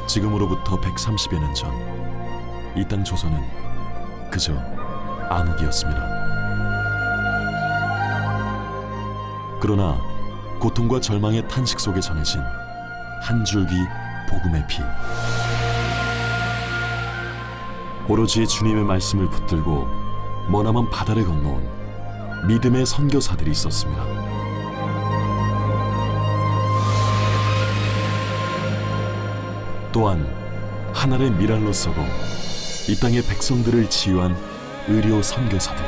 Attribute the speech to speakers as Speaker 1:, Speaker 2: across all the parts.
Speaker 1: 지금으로부터 130여 년 전, 이 땅 조선은 그저 암흑이었습니다. 그러나 고통과 절망의 탄식 속에 전해진 한 줄기 복음의 피. 오로지 주님의 말씀을 붙들고 머나먼 바다를 건너온 믿음의 선교사들이 있었습니다. 또한 하늘의 미랄로 썩어 이 땅의 백성들을 치유한 의료 선교사들.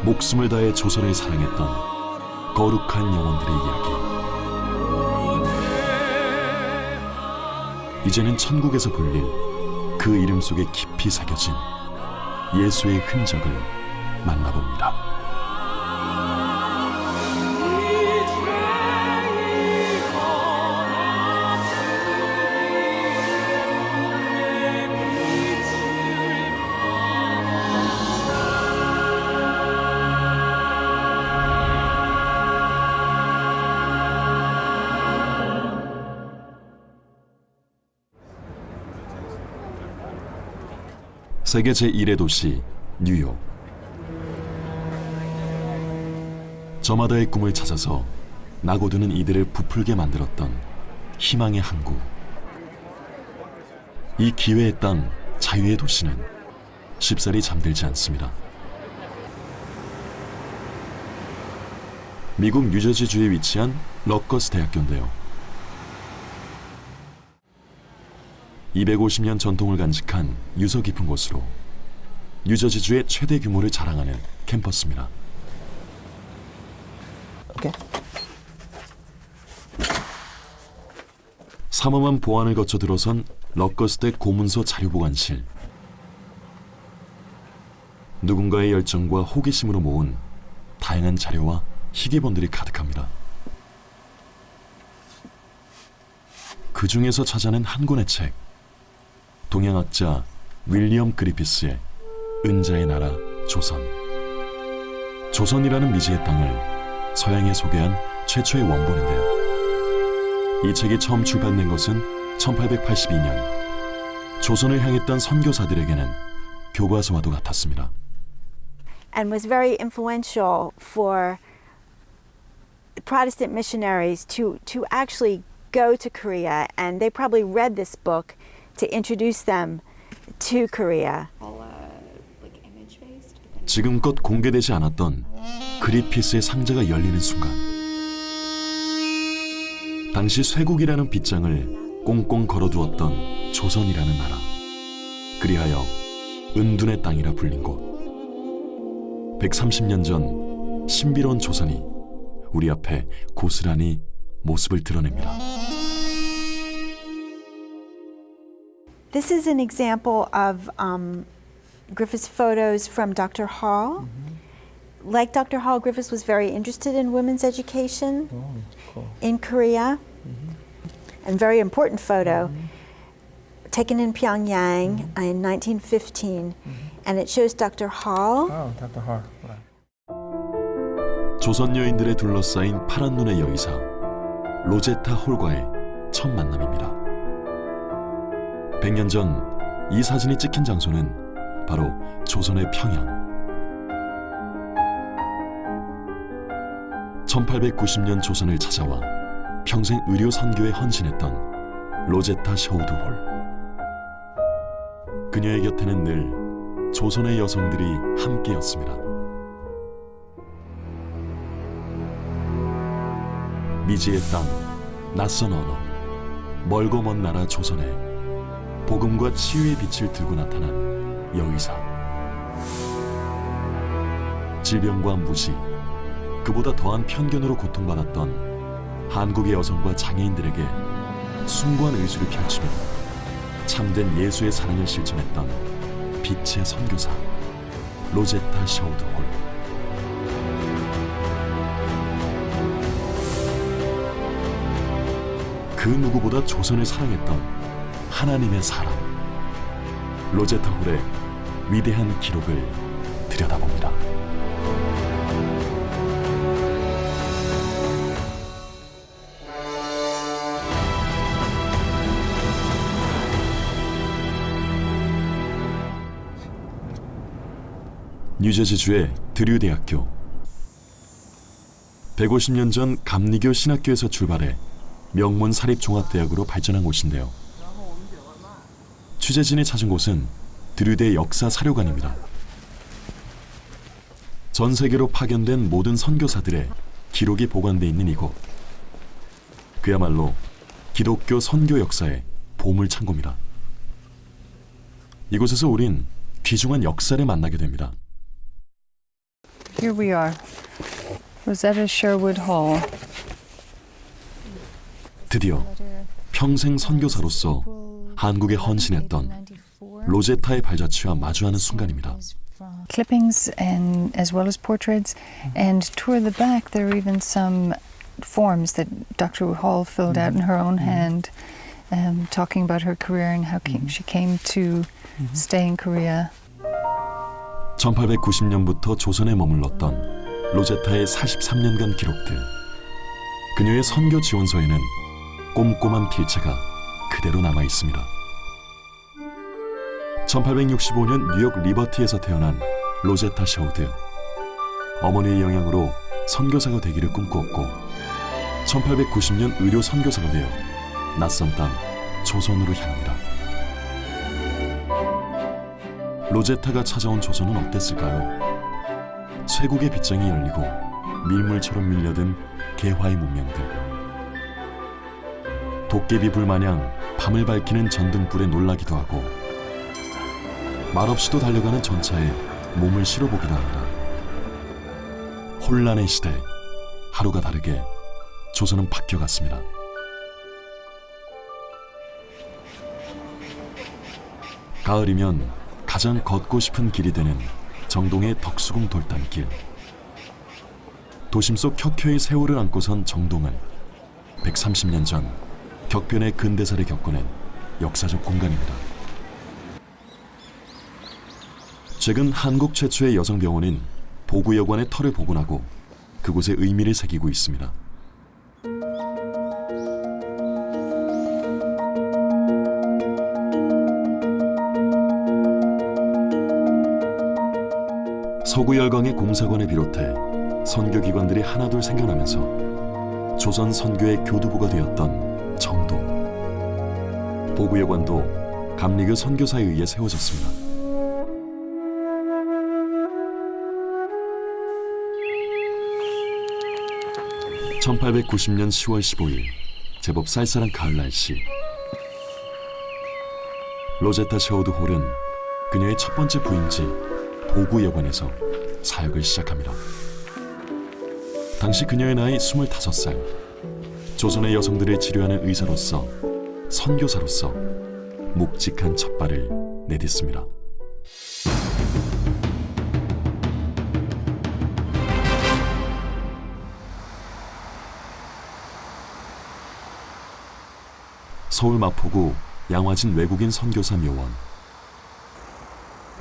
Speaker 1: 목숨을 다해 조선을 사랑했던 거룩한 영혼들의 이야기. 이제는 천국에서 불릴 그 이름 속에 깊이 새겨진 예수의 흔적을 만나봅니다. 세계 제1의 도시 뉴욕. 저마다의 꿈을 찾아서 나고드는 이들을 부풀게 만들었던 희망의 항구. 이 기회의 땅, 자유의 도시는 쉽사리 잠들지 않습니다. 미국 뉴저지주에 위치한 럿거스 대학교인데요. 250년 전통을 간직한 유서 깊은 곳으로 뉴저지주의 최대 규모를 자랑하는 캠퍼스입니다.
Speaker 2: Okay.
Speaker 1: 삼엄한 보안을 거쳐 들어선 럿거스대 고문서 자료보관실. 누군가의 열정과 호기심으로 모은 다양한 자료와 희귀본들이 가득합니다. 그 중에서 찾아낸 한 권의 책. 동양학자 윌리엄 그리피스의 은자의 나라 조선. 조선이라는 미지의 땅을 서양에 소개한 최초의 원본인데요. 이 책이 처음 출판된 것은 1882년. 조선을 향했던 선교사들에게는 교과서와도 같았습니다.
Speaker 3: And was very influential for Protestant missionaries to actually go to Korea, and they probably read this book to introduce them to Korea.
Speaker 1: 지금껏 공개되지 않았던 그리피스의 상자가 열리는 순간, 당시 쇄국이라는 빗장을 꽁꽁 걸어두었던 조선이라는 나라, 그리하여 은둔의 땅이라 불린 곳. 130년 전 신비로운 조선이 우리 앞에 고스란히 모습을 드러냅니다.
Speaker 3: This is an example of Griffith's photos from Dr. Hall.
Speaker 2: Mm-hmm.
Speaker 3: Like Dr. Hall, Griffiths was very interested in women's education
Speaker 2: Cool.
Speaker 3: in Korea.
Speaker 2: Mm-hmm.
Speaker 3: And very important photo taken in Pyongyang in 1915. And it shows Dr. Hall.
Speaker 2: Oh, Dr. Hall. Right.
Speaker 1: 조선 여인들에 둘러싸인 파란 눈의 여의사 로제타 홀과의 첫 만남입니다. 100년 전 이 사진이 찍힌 장소는 바로 조선의 평양. 1890년 조선을 찾아와 평생 의료 선교에 헌신했던 로제타 셔우드 홀. 그녀의 곁에는 늘 조선의 여성들이 함께였습니다. 미지의 땅, 낯선 언어, 멀고 먼 나라 조선에 복음과 치유의 빛을 들고 나타난 여의사. 질병과 무지, 그보다 더한 편견으로 고통받았던 한국의 여성과 장애인들에게 숭고한 의술을 펼치며 참된 예수의 사랑을 실천했던 빛의 선교사 로제타 셔우드 홀. 그 누구보다 조선을 사랑했던 하나님의 사람 로제타 홀의 위대한 기록을 들여다봅니다. 뉴저지주의 드류 대학교. 150년 전 감리교 신학교에서 출발해 명문 사립종합대학으로 발전한 곳인데요. 취재진이 찾은 곳은 드류대 역사사료관입니다. 전 세계로 파견된 모든 선교사들의 기록이 보관돼 있는 이곳. 그야말로 기독교 선교 역사의 보물창고입니다. 이곳에서 우린 귀중한 역사를 만나게 됩니다.
Speaker 4: Here we are, Rosetta Sherwood Hall.
Speaker 1: 드디어 평생 선교사로서 한국에 헌신했던 로제타의 발자취와 마주하는 순간입니다.
Speaker 4: Clippings and as well as portraits, and toward the back there are even some forms that Dr. Hall filled out in her own hand, talking about her career and how she came to stay in Korea.
Speaker 1: 1890년부터 조선에 머물렀던 로제타의 43년간 기록들. 그녀의 선교 지원서에는 꼼꼼한 필체가 그대로 남아 있습니다. 1865년 뉴욕 리버티에서 태어난 로제타 셔우드. 어머니의 영향으로 선교사가 되기를 꿈꾸었고 1890년 의료 선교사가 되어 낯선 땅 조선으로 향합니다. 로제타가 찾아온 조선은 어땠을까요? 쇠국의 빗장이 열리고 밀물처럼 밀려든 개화의 문명들. 도깨비 불 마냥 밤을 밝히는 전등불에 놀라기도 하고 말없이도 달려가는 전차에 몸을 실어보기도 합니다. 혼란의 시대, 하루가 다르게 조선은 바뀌어갔습니다. 가을이면 가장 걷고 싶은 길이 되는 정동의 덕수궁 돌담길. 도심 속 켜켜이 세월을 안고선 정동은 130년 전 격변의 근대사를 겪어낸 역사적 공간입니다. 최근 한국 최초의 여성병원인 보구여관의 터를 복원하고 그곳에 의미를 새기고 있습니다. 서구열강의 공사관을 비롯해 선교기관들이 하나둘 생겨나면서 조선 선교의 교두보가 되었던 정동. 보구여관도 감리교 선교사에 의해 세워졌습니다. (1890년 10월 15일) 제법 쌀쌀한 가을 날씨. 로제타 셔우드 홀은 그녀의 첫 번째 부인지 보구여관에서 사역을 시작합니다. 당시 그녀의 나이 25살. 조선의 여성들을 치료하는 의사로서, 선교사로서 묵직한 첫발을 내딛습니다. 서울 마포구 양화진 외국인 선교사 묘원.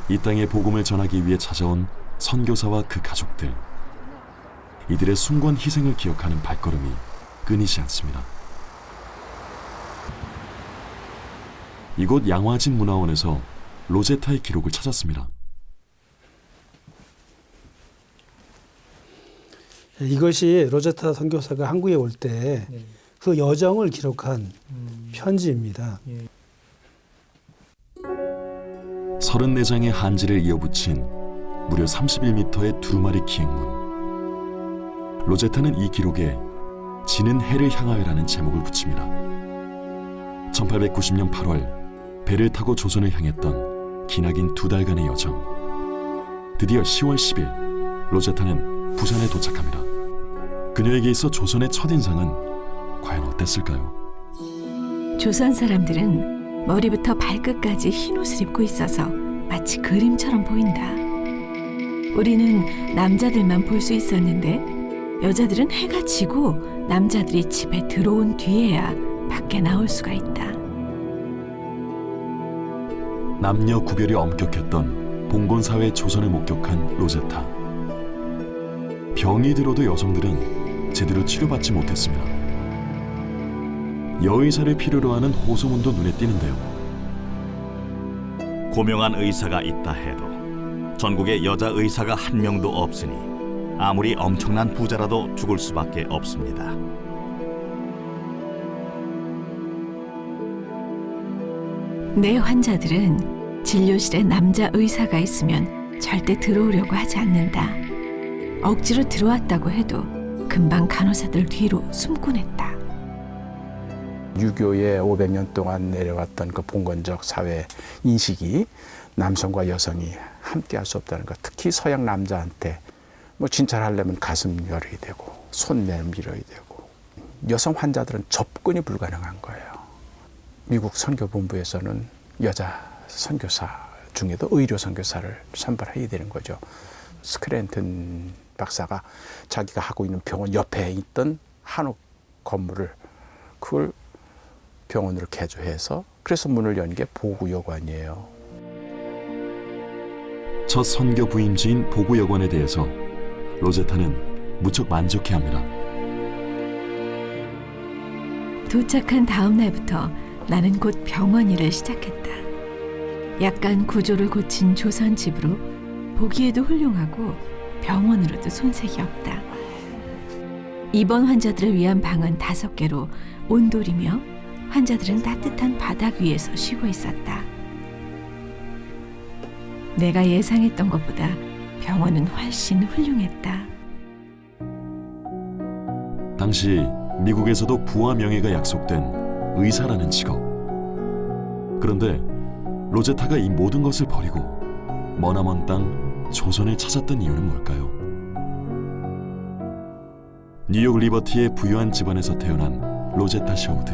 Speaker 1: 이 땅에 복음을 전하기 위해 찾아온 선교사와 그 가족들. 이들의 숭고한 희생을 기억하는 발걸음이 끊이지 않습니다. 이곳 양화진 문화원에서 로제타의 기록을 찾았습니다.
Speaker 5: 이것이 로제타 선교사가 한국에 올 때 그 여정을 기록한 편지입니다.
Speaker 1: 34장의 한지를 이어붙인 무려 31m의 두루마리 기행문. 로제타는 이 기록에 지는 해를 향하여라는 제목을 붙입니다. 1890년 8월 배를 타고 조선을 향했던 기나긴 2달간의 여정. 드디어 10월 10일 로제타는 부산에 도착합니다. 그녀에게 있어 조선의 첫인상은 과연 어땠을까요?
Speaker 6: 조선 사람들은 머리부터 발끝까지 흰 옷을 입고 있어서 마치 그림처럼 보인다. 우리는 남자들만 볼 수 있었는데 여자들은 해가 지고 남자들이 집에 들어온 뒤에야 밖에 나올 수가 있다.
Speaker 1: 남녀 구별이 엄격했던 봉건사회 조선을 목격한 로제타. 병이 들어도 여성들은 제대로 치료받지 못했습니다. 여의사를 필요로 하는 호소문도 눈에 띄는데요.
Speaker 7: 고명한 의사가 있다 해도 전국에 여자 의사가 한 명도 없으니 아무리 엄청난 부자라도 죽을 수밖에 없습니다.
Speaker 6: 내 환자들은 진료실에 남자 의사가 있으면 절대 들어오려고 하지 않는다. 억지로 들어왔다고 해도 금방 간호사들 뒤로 숨곤 했다.
Speaker 8: 유교에 500년 동안 내려왔던 그 봉건적 사회 인식이 남성과 여성이 함께 할 수 없다는 것, 특히 서양 남자한테 뭐 진찰하려면 가슴 열어야 되고 손 내밀어야 되고 여성 환자들은 접근이 불가능한 거예요. 미국 선교본부에서는 여자 선교사 중에도 의료 선교사를 선발해야 되는 거죠. 스크랜튼 박사가 자기가 하고 있는 병원 옆에 있던 한옥 건물을 그걸 병원으로 개조해서 그래서 문을 연 게 보구여관이에요.
Speaker 1: 첫 선교 부임지인 보구여관에 대해서 로제타는 무척 만족해합니다.
Speaker 6: 도착한 다음 날부터 나는 곧 병원 일을 시작했다. 약간 구조를 고친 조선 집으로 보기에도 훌륭하고 병원으로도 손색이 없다. 입원 환자들을 위한 방은 5개로 온돌이며 환자들은 따뜻한 바닥 위에서 쉬고 있었다. 내가 예상했던 것보다 병원은 훨씬 훌륭했다.
Speaker 1: 당시 미국에서도 부와 명예가 약속된 의사라는 직업. 그런데 로제타가 이 모든 것을 버리고 머나먼 땅 조선을 찾았던 이유는 뭘까요? 뉴욕 리버티의 부유한 집안에서 태어난 로제타 셔우드.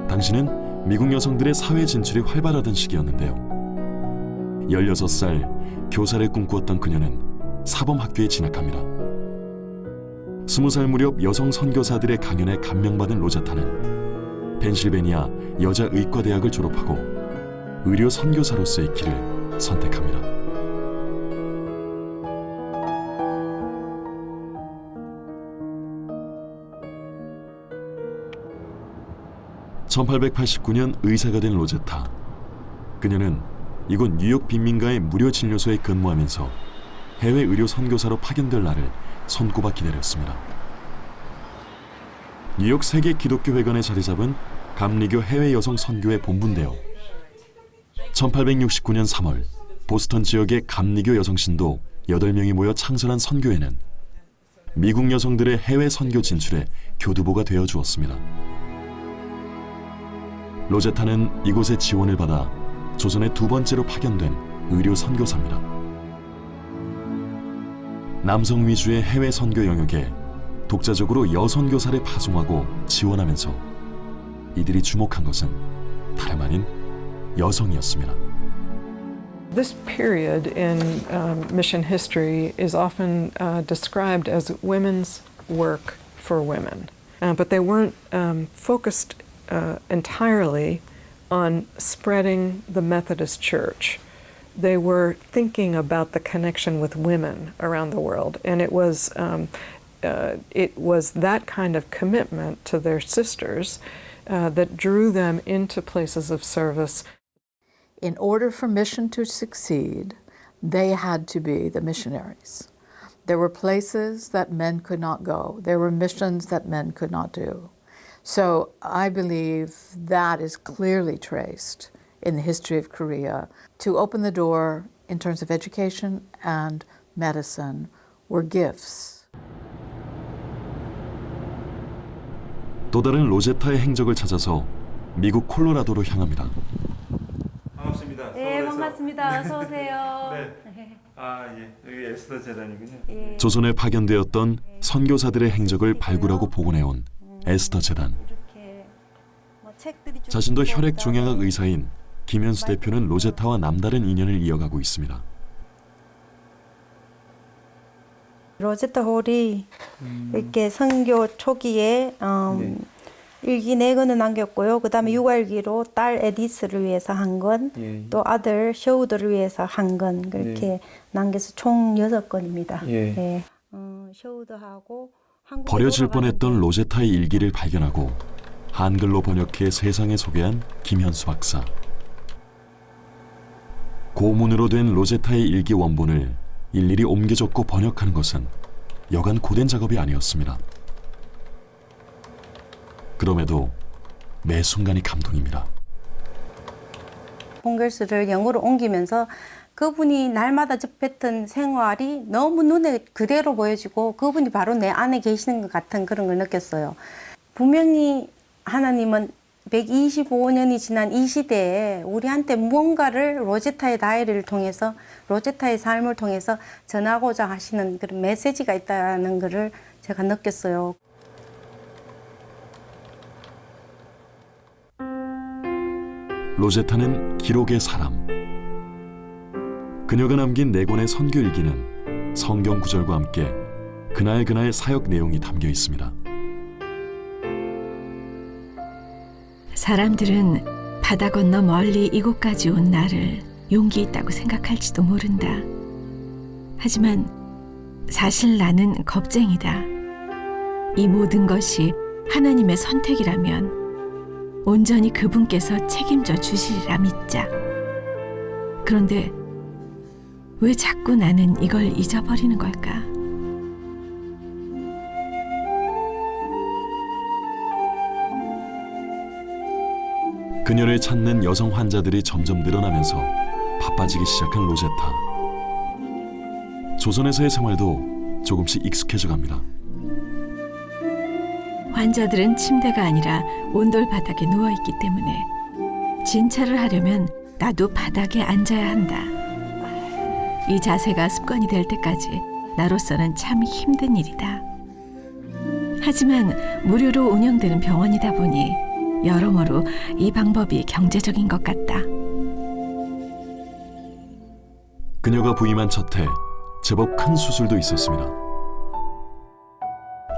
Speaker 1: 당시는 미국 여성들의 사회 진출이 활발하던 시기였는데요. 16살 교사를 꿈꾸었던 그녀는 사범학교에 진학합니다. 20살 무렵 여성 선교사들의 강연에 감명받은 로제타는 펜실베니아 여자의과대학을 졸업하고 의료 선교사로서의 길을 선택합니다. (1889년) 의사가 된 로제타. 그녀는 이곳 뉴욕 빈민가의 무료 진료소에 근무하면서 해외 의료 선교사로 파견될 날을 손꼽아 기다렸습니다. 뉴욕 세계 기독교 회관에 자리 잡은 감리교 해외 여성 선교회 본부인데요. 1869년 3월 보스턴 지역의 감리교 여성 신도 8명이 모여 창설한 선교회는 미국 여성들의 해외 선교 진출에 교두보가 되어 주었습니다. 로제타는 이곳의 지원을 받아 조선에 2번째로 파견된 의료 선교사입니다. 남성 위주의 해외 선교 영역에 독자적으로 여선교사를 파송하고 지원하면서 이들이 주목한 것은 다름 아닌 여성이었습니다.
Speaker 2: This period in mission history is often described as women's work for women, but they weren't focused entirely on spreading the Methodist Church. They were thinking about the connection with women around the world, and it was that kind of commitment to their sisters that drew them into places of service.
Speaker 9: In order for mission to succeed, they had to be the missionaries. There were places that men could not go. There were missions that men could not do. So I believe that is clearly traced in the history of Korea. To open the door in terms of education and medicine were gifts.
Speaker 1: 또 다른 로제타의 행적을 찾아서 미국 콜로라도로 향합니다.
Speaker 10: 반갑습니다.
Speaker 11: 네, 반갑습니다. 어서 오세요.
Speaker 10: 네. 아, 예. 여기 에스더 재단이군요.
Speaker 1: 조선에 파견되었던 선교사들의 행적을 발굴하고 복원해온 에스더 재단. 자신도 혈액 종양학 의사인 김현수 대표는 로제타와 남다른 인연을 이어가고 있습니다.
Speaker 11: 로제타 홀이 이렇게 선교 초기에
Speaker 12: 일기 4권을 남겼고요. 그다음에 육아일기로 딸 에디스를 위해서 한 권, 또 아들 셔우드를 위해서 한 권, 그렇게 남겨서 총 6권입니다. 네. 셔우드하고
Speaker 1: 버려질 뻔했던 로제타의 일기를 발견하고 한글로 번역해 세상에 소개한 김현수 박사. 고문으로 된 로제타의 일기 원본을 일일이 옮겨 적고 번역하는 것은 여간 고된 작업이 아니었습니다. 그럼에도 매 순간이 감동입니다.
Speaker 12: 본글씨를 영어로 옮기면서 그분이 날마다 접했던 생활이 너무 눈에 그대로 보여지고 그분이 바로 내 안에 계시는 것 같은 그런 걸 느꼈어요. 분명히 하나님은 125년이 지난 이 시대에 우리한테 무언가를 로제타의 다이어리를 통해서 로제타의 삶을 통해서 전하고자 하시는 그런 메시지가 있다는 것을 제가 느꼈어요.
Speaker 1: 로제타는 기록의 사람. 그녀가 남긴 4권의 선교 일기는 성경 구절과 함께 그날 사역 내용이 담겨 있습니다.
Speaker 6: 사람들은 바다 건너 멀리 이곳까지 온 나를 용기 있다고 생각할지도 모른다. 하지만 사실 나는 겁쟁이다. 이 모든 것이 하나님의 선택이라면 온전히 그분께서 책임져 주시리라 믿자. 그런데 왜 자꾸 나는 이걸 잊어버리는 걸까?
Speaker 1: 그녀를 찾는 여성 환자들이 점점 늘어나면서 바빠지기 시작한 로제타. 조선에서의 생활도 조금씩 익숙해져 갑니다.
Speaker 6: 환자들은 침대가 아니라 온돌 바닥에 누워있기 때문에 진찰을 하려면 나도 바닥에 앉아야 한다. 이 자세가 습관이 될 때까지 나로서는 참 힘든 일이다. 하지만 무료로 운영되는 병원이다 보니 여러모로 이 방법이 경제적인 것 같다.
Speaker 1: 그녀가 부임한 첫 해 제법 큰 수술도 있었습니다.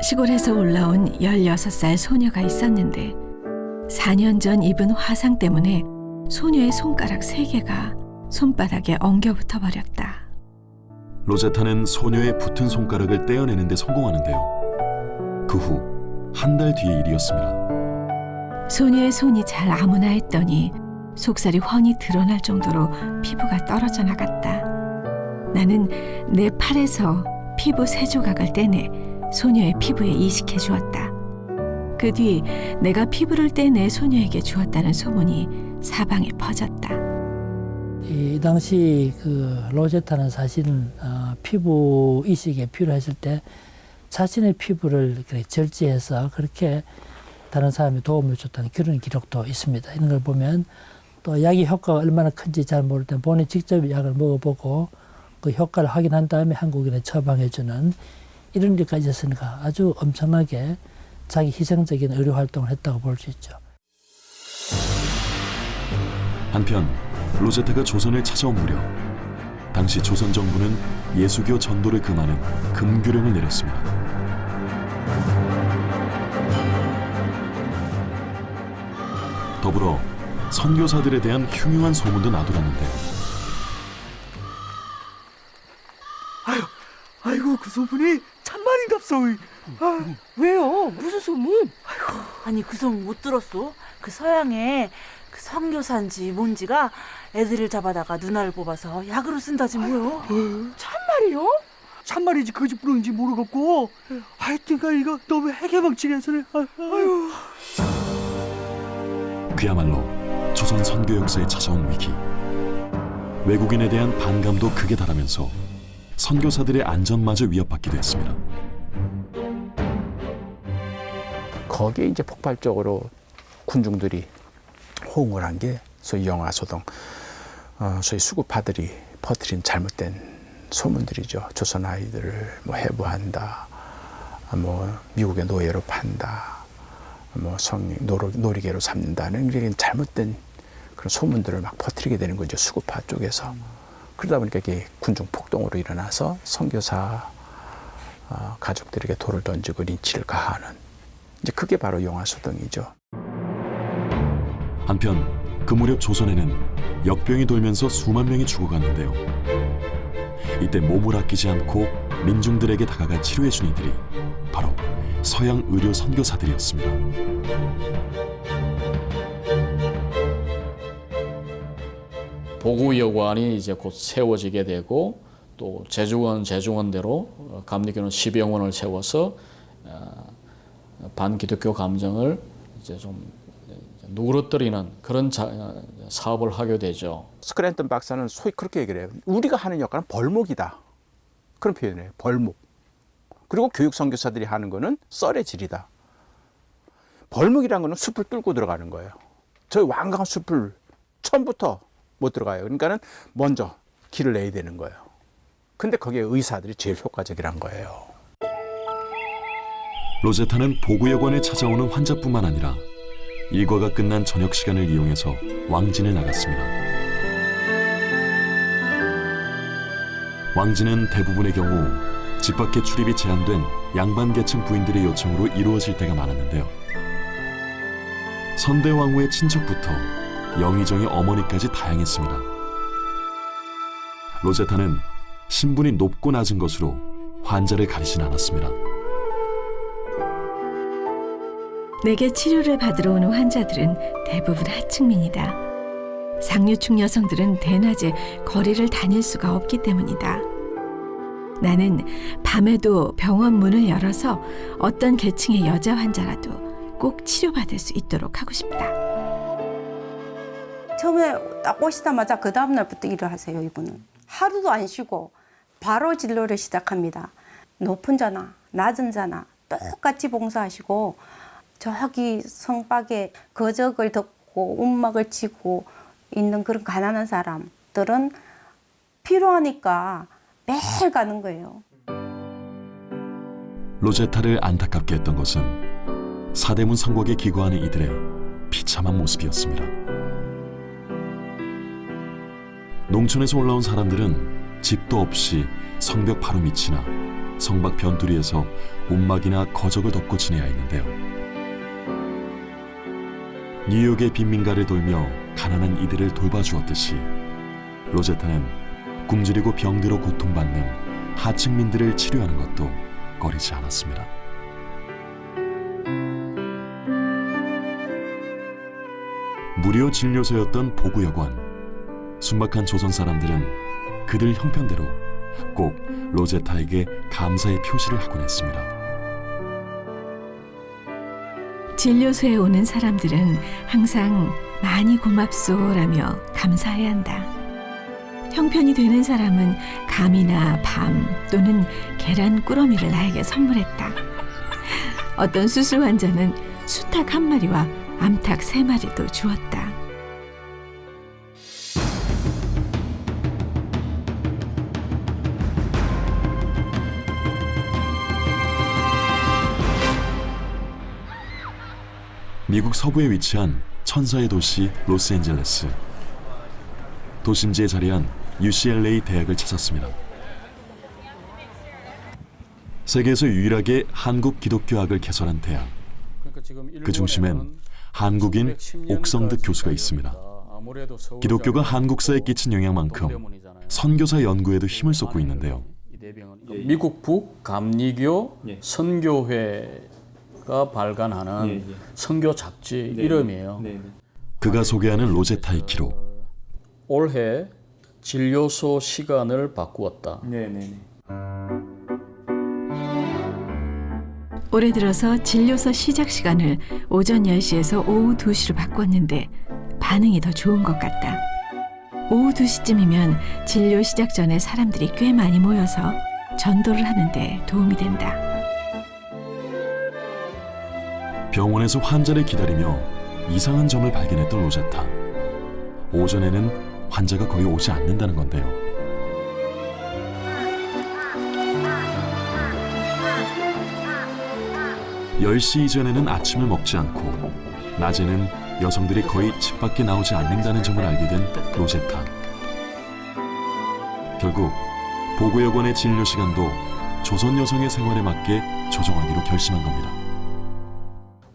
Speaker 6: 시골에서 올라온 16살 소녀가 있었는데 4년 전 입은 화상 때문에 소녀의 손가락 3개가 손바닥에 엉겨붙어 버렸다.
Speaker 1: 로제타는 소녀의 붙은 손가락을 떼어내는 데 성공하는데요. 그 후 한 달 뒤의 일이었습니다.
Speaker 6: 소녀의 손이 잘 아무나 했더니 속살이 훤히 드러날 정도로 피부가 떨어져 나갔다. 나는 내 팔에서 피부 3조각을 떼내 소녀의 피부에 이식해 주었다. 그 뒤 내가 피부를 떼내 소녀에게 주었다는 소문이 사방에 퍼졌다.
Speaker 13: 이 당시 그 로제타는 사실은 피부 이식에 필요했을 때 자신의 피부를 절제해서 그렇게 다른 사람이 도움을 줬다는 그런 기록도 있습니다. 이런 걸 보면 또 약의 효과가 얼마나 큰지 잘 모를 때 본인이 직접 약을 먹어보고 그 효과를 확인한 다음에 한국인에 처방해주는 이런 일까지 했으니까 아주 엄청나게 자기 희생적인 의료 활동을 했다고 볼 수 있죠.
Speaker 1: 한편 로제타가 조선을 찾아온 무렵 당시 조선 정부는 예수교 전도를 금하는 금규령을 내렸습니다. 더불어 선교사들에 대한 흉흉한 소문도 나돌았는데
Speaker 14: 아이고 그 소문이 참말인갑소.
Speaker 15: 왜요? 무슨 소문? 아니 그 소문 못 들었어? 그 서양에 그 선교사인지 뭔지가 애들을 잡아다가 누나를 뽑아서 약으로 쓴다지 뭐요?
Speaker 14: 참말이요? 참말인지 거짓말인지 모르겠고 하여튼간 이거 너무 해괴망측해서는 아유.
Speaker 1: 그야말로 조선 선교 역사에 찾아온 위기. 외국인에 대한 반감도 극에 달하면서 선교사들의 안전마저 위협받기도 했습니다.
Speaker 8: 거기에 이제 폭발적으로 군중들이 호응을 한 게 소위 영아소동, 소위 수구파들이 퍼뜨린 잘못된 소문들이죠. 조선 아이들을 뭐 해부한다, 뭐 미국의 노예로 판다, 뭐 놀이개로 삼는다는 이런 잘못된 그런 소문들을 막 퍼뜨리게 되는 거죠. 수구파 쪽에서. 그러다 보니까 이게 군중 폭동으로 일어나서 선교사 가족들에게 돌을 던지고 린치를 가하는 이제 그게 바로 영아소동이죠.
Speaker 1: 한편 그 무렵 조선에는 역병이 돌면서 수만 명이 죽어갔는데요. 이때 몸을 아끼지 않고 민중들에게 다가가 치료해준 이들이 바로 서양 의료 선교사들이었습니다.
Speaker 16: 보구여관이 이제 곧 세워지게 되고 또 제중원대로 감리교는 10여원을 세워서 반기독교 감정을 이제 좀 누그러뜨리는 그런 사업을 하게 되죠.
Speaker 8: 스크랜턴 박사는 소위 그렇게 얘기를 해요. 우리가 하는 역할은 벌목이다. 그런 표현을 해요. 벌목. 그리고 교육 선교사들이 하는 거는 썰의 질이다. 벌목이라는 거는 숲을 뚫고 들어가는 거예요. 저 완강한 숲을 처음부터 못 들어가요. 그러니까는 먼저 길을 내야 되는 거예요. 근데 거기에 의사들이 제일 효과적이란 거예요.
Speaker 1: 로제타는 보구여관에 찾아오는 환자뿐만 아니라 일과가 끝난 저녁 시간을 이용해서 왕진을 나갔습니다. 왕진은 대부분의 경우 집 밖에 출입이 제한된 양반 계층 부인들의 요청으로 이루어질 때가 많았는데요. 선대왕후의 친척부터 영의정의 어머니까지 다양했습니다. 로제타는 신분이 높고 낮은 것으로 환자를 가리진 않았습니다.
Speaker 6: 내게 치료를 받으러 오는 환자들은 대부분 하층민이다. 상류층 여성들은 대낮에 거리를 다닐 수가 없기 때문이다. 나는 밤에도 병원 문을 열어서 어떤 계층의 여자 환자라도 꼭 치료받을 수 있도록 하고 싶다.
Speaker 12: 처음에 딱 오시자마자 그 다음날부터 일을 하세요, 이분은. 하루도 안 쉬고 바로 진료를 시작합니다. 높은 자나 낮은 자나 똑같이 봉사하시고 저기 성박에 거적을 덮고 움막을 치고 있는 그런 가난한 사람들은 필요하니까 매일 가는 거예요.
Speaker 1: 로제타를 안타깝게 했던 것은 사대문 성곽에 기거하는 이들의 비참한 모습이었습니다. 농촌에서 올라온 사람들은 집도 없이 성벽 바로 밑이나 성박 변두리에서 움막이나 거적을 덮고 지내야 했는데요. 뉴욕의 빈민가를 돌며 가난한 이들을 돌봐주었듯이 로제타는 굶주리고 병들어 고통받는 하층민들을 치료하는 것도 꺼리지 않았습니다. 무료 진료소였던 보구여관. 순박한 조선 사람들은 그들 형편대로 꼭 로제타에게 감사의 표시를 하곤 했습니다.
Speaker 6: 진료소에 오는 사람들은 항상 많이 고맙소라며 감사해야 한다. 형편이 되는 사람은 감이나 밤 또는 계란 꾸러미를 나에게 선물했다. 어떤 수술 환자는 수탉 1마리와 암탉 3마리도 주었다.
Speaker 1: 미국 서부에 위치한 천사의 도시 로스앤젤레스. 도심지에 자리한 UCLA 대학을 찾았습니다. 세계에서 유일하게 한국 기독교학을 개설한 대학. 그 중심엔 한국인 옥성득 교수가 있습니다. 기독교가 한국사에 끼친 영향만큼 선교사 연구에도 힘을 쏟고 있는데요.
Speaker 16: 미국 북 감리교 선교회가 발간하는 선교 잡지 이름이에요.
Speaker 1: 그가 소개하는 로제타의 기록.
Speaker 16: 올해 진료소 시간을 바꾸었다.
Speaker 6: 올해 들어서 진료소 시작 시간을 오전 10시에서 오후 2시로 바꿨는데 반응이 더 좋은 것 같다. 오후 2시쯤이면 진료 시작 전에 사람들이 꽤 많이 모여서 전도를 하는데 도움이 된다.
Speaker 1: 병원에서 환자를 기다리며 이상한 점을 발견했던 로제타. 오전에는 환자가 거의 오지 않는다는 건데요. (10시) 이전에는 아침을 먹지 않고 낮에는 여성들이 거의 집 밖에 나오지 않는다는 점을 알게 된 로제타. 결국 보구여관의 진료 시간도 조선 여성의 생활에 맞게 조정하기로 결심한 겁니다.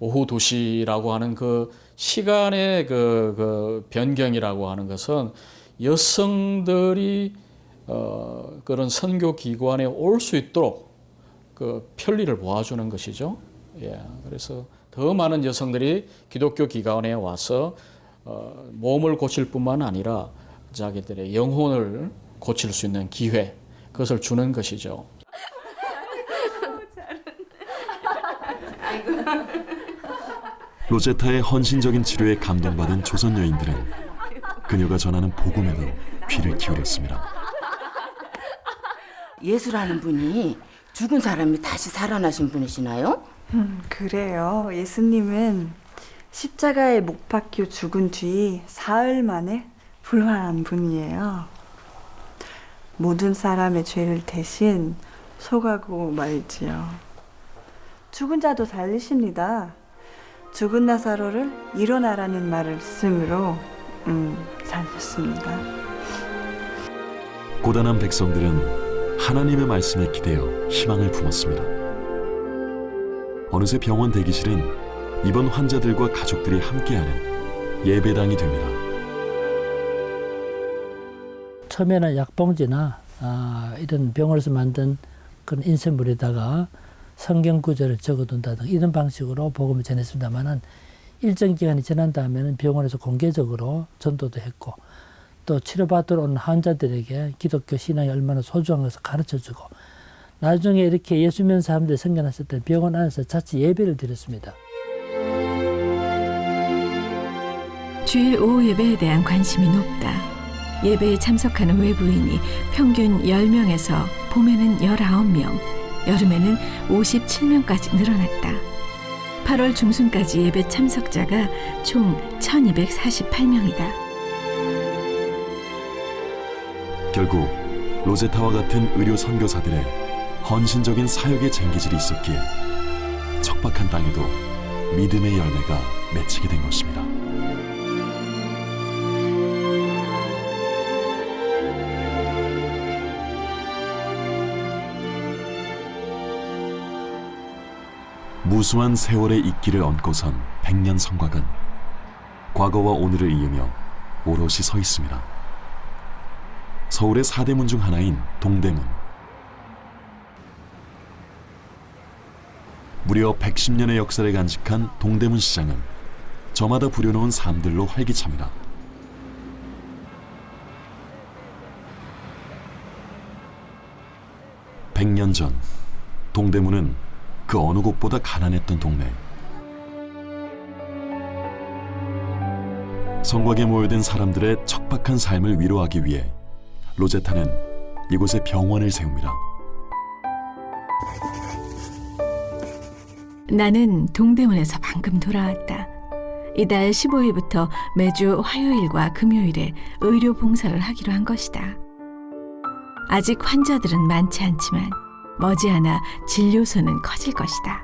Speaker 16: 오후 2시라고 하는 그 시간의 그 변경이라고 하는 것은 여성들이 그런 선교 기관에 올 수 있도록 그 편리를 보아주는 것이죠. 예, 그래서 더 많은 여성들이 기독교 기관에 와서 몸을 고칠 뿐만 아니라 자기들의 영혼을 고칠 수 있는 기회, 그것을 주는 것이죠.
Speaker 1: 로제타의 헌신적인 치료에 감동받은 조선 여인들은 그녀가 전하는 복음에도 귀를 기울였습니다.
Speaker 17: 예수라는 분이 죽은 사람이 다시 살아나신 분이시나요?
Speaker 18: 그래요. 예수님은 십자가에 못 박혀 죽은 뒤 사흘 만에 부활한 분이에요. 모든 사람의 죄를 대신 속하고 말지요. 죽은 자도 살리십니다. 죽은 나사로를 일어나라는 말씀으로 살렸습니다.
Speaker 1: 고단한 백성들은 하나님의 말씀에 기대어 희망을 품었습니다. 어느새 병원 대기실은 입원 환자들과 가족들이 함께하는 예배당이 됩니다.
Speaker 13: 처음에는 약봉지나 이런 병원에서 만든 그런 인쇄물에다가 성경 구절을 적어둔다든가 이런 방식으로 복음을 전했습니다만은 일정 기간이 지난 다음에는 병원에서 공개적으로 전도도 했고 또 치료받으러 온 환자들에게 기독교 신앙이 얼마나 소중한 것을 가르쳐주고 나중에 이렇게 예수 믿는 사람들이 생겨났을 때 병원 안에서 자체 예배를 드렸습니다.
Speaker 6: 주일 오후 예배에 대한 관심이 높다. 예배에 참석하는 외부인이 평균 10명에서 봄에는 19명, 여름에는 57명까지 늘어났다. 8월 중순까지 예배 참석자가 총 1248명이다.
Speaker 1: 결국 로제타와 같은 의료 선교사들의 헌신적인 사역의 쟁기질이 있었기에 척박한 땅에도 믿음의 열매가 맺히게 된 것입니다. 무수한 세월의 있기를 얹고선 100년 성곽은 과거와 오늘을 이으며 오롯이 서 있습니다. 서울의 4대문 중 하나인 동대문. 무려 110년의 역사를 간직한 동대문 시장은 저마다 부려놓은 삶들로 활기찹니다. (100년) 전 동대문은 그 어느 곳보다 가난했던 동네. 성곽에 모여든 사람들의 척박한 삶을 위로하기 위해 로제타는 이곳에 병원을 세웁니다.
Speaker 6: 나는 동대문에서 방금 돌아왔다. 이달 15일부터 매주 화요일과 금요일에 의료 봉사를 하기로 한 것이다. 아직 환자들은 많지 않지만 머지않아 진료소는 커질 것이다.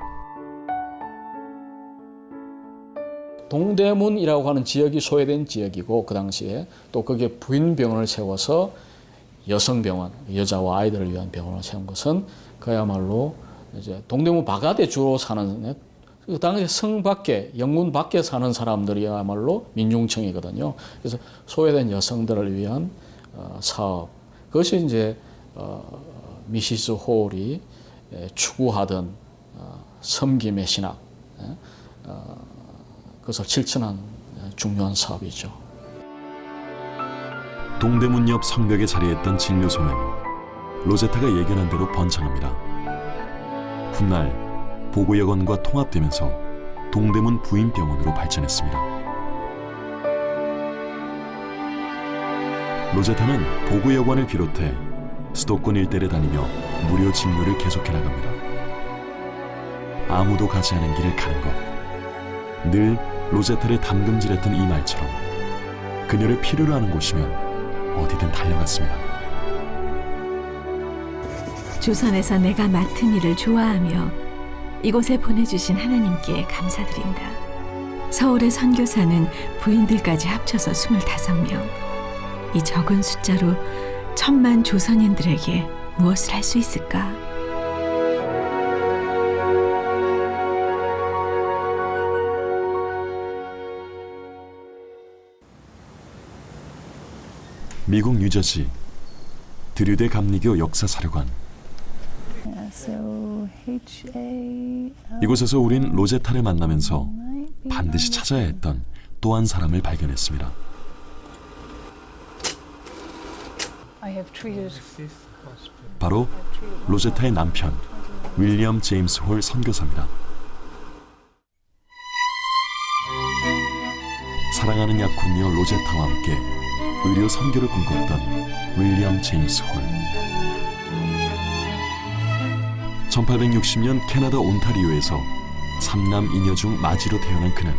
Speaker 16: 동대문이라고 하는 지역이 소외된 지역이고 그 당시에 또 거기에 부인병원을 세워서 여성병원, 여자와 아이들을 위한 병원을 세운 것은 그야말로 이제 동대문 바가데 주로 사는 그 당시 성 밖에 영문 밖에 사는 사람들이야말로 민중층이거든요. 그래서 소외된 여성들을 위한 사업, 그것이 이제 미시스 홀이 추구하던 섬김의 신학, 그것을 실천한 중요한 사업이죠.
Speaker 1: 동대문 옆 성벽에 자리했던 진료소는 로제타가 예견한 대로 번창합니다. 훗날 보고여건과 통합되면서 동대문 부인병원으로 발전했습니다. 로제타는 보고여관을 비롯해 수도권 일대를 다니며 무료 진료를 계속해 나갑니다. 아무도 가지 않은 길을 가는 것. 늘 로제타를 담금질했던 이 말처럼 그녀를 필요로 하는 곳이면 어디든 달려갔습니다.
Speaker 6: 조선에서 내가 맡은 일을 좋아하며 이곳에 보내주신 하나님께 감사드린다. 서울의 선교사는 부인들까지 합쳐서 25명. 이 적은 숫자로 1000만 조선인들에게 무엇을 할 수 있을까?
Speaker 1: 미국 뉴저지 드류대 감리교 역사사료관. 이곳에서 우린 로제타를 만나면서 반드시 찾아야 했던 또 한 사람을 발견했습니다. 바로 로제타의 남편 윌리엄 제임스 홀 선교사입니다. 사랑하는 약혼녀 로제타와 함께 의료 선교를 꿈꿨던 윌리엄 제임스 홀. 1860년 캐나다 온타리오에서 3남 2녀 중 마지로 태어난 그는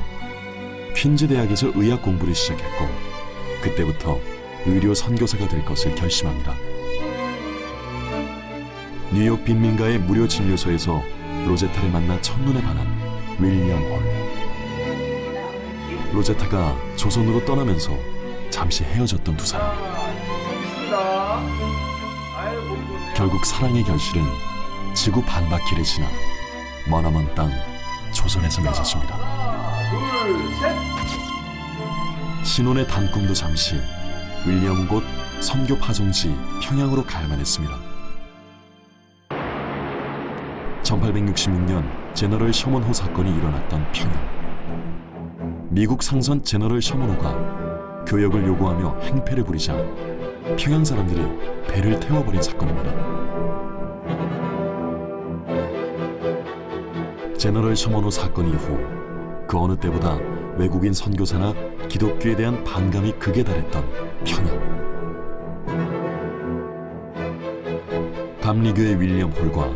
Speaker 1: 퀸즈 대학에서 의학 공부를 시작했고 그때부터 의료 선교사가 될 것을 결심합니다. 뉴욕 빈민가의 무료 진료소에서 로제타를 만나 첫눈에 반한 윌리엄 홀. 로제타가 조선으로 떠나면서 잠시 헤어졌던 두 사람. 결국 사랑의 결실은 지구 반바퀴를 지나 머나먼 땅 조선에서 맺었습니다. 신혼의 단꿈도 잠시 윌리엄은 곧 선교 파송지 평양으로 가야만 했습니다. 1866년 제너럴 셔먼호 사건이 일어났던 평양. 미국 상선 제너럴 셔먼호가 교역을 요구하며 행패를 부리자 평양 사람들이 배를 태워버린 사건입니다. 제너럴 셔먼호 사건 이후 그 어느 때보다 외국인 선교사나 기독교에 대한 반감이 극에 달했던 평양. 감리교의 윌리엄 홀과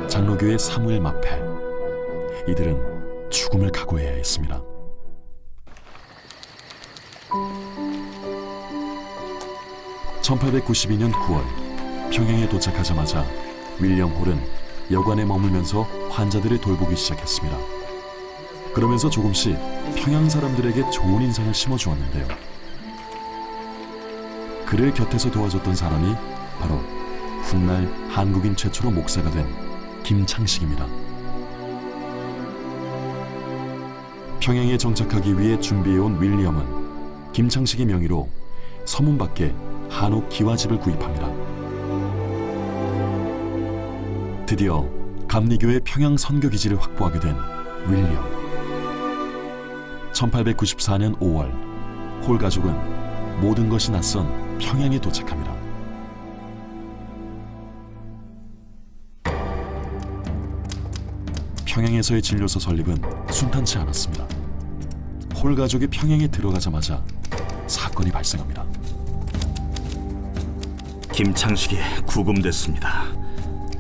Speaker 1: 장로교의 사무엘 마페, 이들은 죽음을 각오해야 했습니다. (1892년 9월) 평양에 도착하자마자 윌리엄 홀은 여관에 머물면서 환자들을 돌보기 시작했습니다. 그러면서 조금씩 평양 사람들에게 좋은 인상을 심어주었는데요. 그를 곁에서 도와줬던 사람이 바로 훗날 한국인 최초로 목사가 된 김창식입니다. 평양에 정착하기 위해 준비해온 윌리엄은 김창식의 명의로 서문 밖에 한옥 기와집을 구입합니다. 드디어 감리교의 평양 선교기지를 확보하게 된 윌리엄. 1894년 5월 홀 가족은 모든 것이 낯선 평양에 도착합니다. 평양에서의 진료소 설립은 순탄치 않았습니다. 홀 가족이 평양에 들어가자마자 사건이 발생합니다.
Speaker 7: 김창식이 구금됐습니다.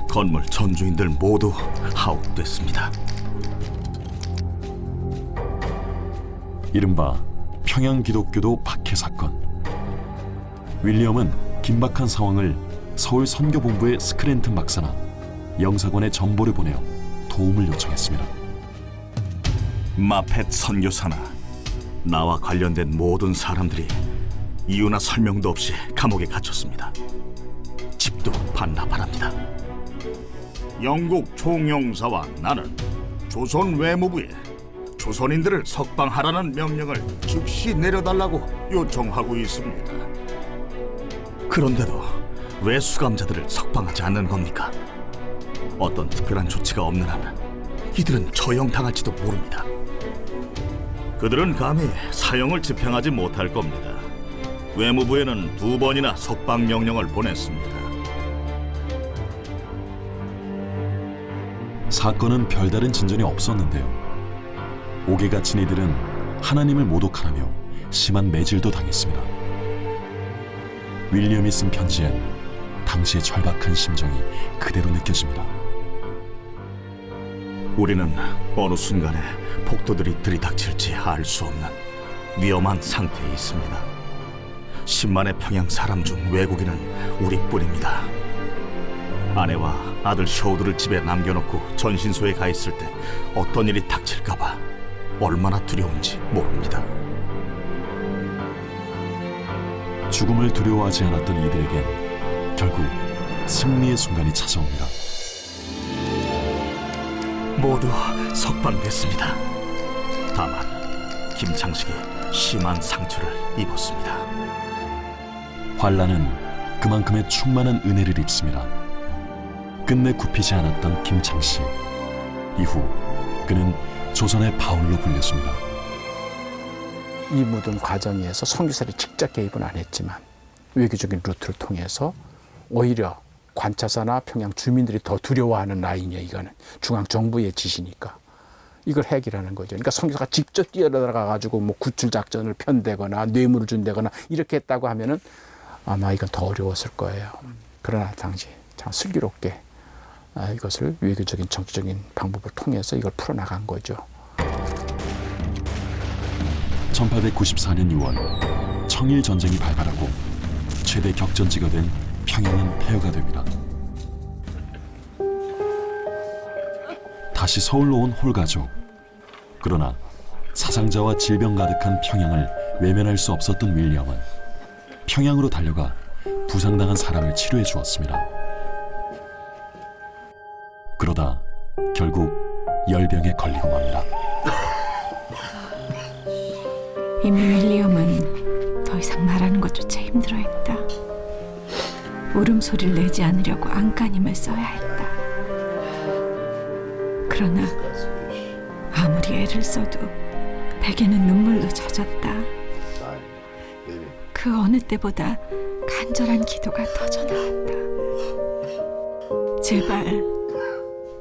Speaker 7: 건물 전주인들 모두 하옥됐습니다.
Speaker 1: 이른바 평양 기독교도 박해 사건. 윌리엄은 긴박한 상황을 서울 선교본부의 스크랜튼 박사나 영사관에 전보를 보내어 도움을 요청했습니다.
Speaker 7: 마펫 선교사나 나와 관련된 모든 사람들이 이유나 설명도 없이 감옥에 갇혔습니다. 집도 반납하랍니다. 영국 총영사와 나는 조선 외무부에 조선인들을 석방하라는 명령을 즉시 내려달라고 요청하고 있습니다. 그런데도 왜 수감자들을 석방하지 않는 겁니까? 어떤 특별한 조치가 없는 한 이들은 처형당할지도 모릅니다. 그들은 감히 사형을 집행하지 못할 겁니다. 외무부에는 2번이나 석방 명령을 보냈습니다.
Speaker 1: 사건은 별다른 진전이 없었는데요. 옥에 갇힌 이들은 하나님을 모독하라며 심한 매질도 당했습니다. 윌리엄이 쓴 편지엔 당시의 절박한 심정이 그대로 느껴집니다.
Speaker 7: 우리는 어느 순간에 폭도들이 들이닥칠지 알 수 없는 위험한 상태에 있습니다. 10만의 평양 사람 중 외국인은 우리뿐입니다. 아내와 아들 셔우들을 집에 남겨놓고 전신소에 가 있을 때 어떤 일이 닥칠까봐 얼마나 두려운지 모릅니다.
Speaker 1: 죽음을 두려워하지 않았던 이들에겐 결국 승리의 순간이 찾아옵니다.
Speaker 7: 모두 석방됐습니다. 다만 김창식이 심한 상처를 입었습니다.
Speaker 1: 환란은 그만큼의 충만한 은혜를 입습니다. 끝내 굽히지 않았던 김창씨. 이후 그는 조선의 바울로 불렸습니다.
Speaker 8: 이 모든 과정에서 선교사들이 직접 개입은 안 했지만 외교적인 루트를 통해서 오히려 관차사나 평양 주민들이 더 두려워하는 라인이에요. 이거는 중앙정부의 지시니까 이걸 해결하는 거죠. 그러니까 선교사가 직접 뛰어들어가 가지고 뭐 구출 작전을 편대거나 뇌물을 준다거나 이렇게 했다고 하면은 아마 이건 더 어려웠을 거예요. 그러나 당시 참 슬기롭게 이것을 외교적인 정치적인 방법을 통해서 이걸 풀어나간 거죠.
Speaker 1: 1894년 6월 청일 전쟁이 발발하고 최대 격전지가 된 평양은 폐허가 됩니다. 다시 서울로 온 홀가족. 그러나 사상자와 질병 가득한 평양을 외면할 수 없었던 윌리엄은 평양으로 달려가 부상당한 사람을 치료해 주었습니다. 그러다 결국 열병에 걸리고 맙니다.
Speaker 6: 이미 윌리엄은 더 이상 말하는 것조차 힘들어했다. 울음소리를 내지 않으려고 안간힘을 써야 했다. 그러나 아무리 애를 써도 베개는 눈물로 젖었다. 그 어느 때보다 간절한 기도가 터져나왔다. 제발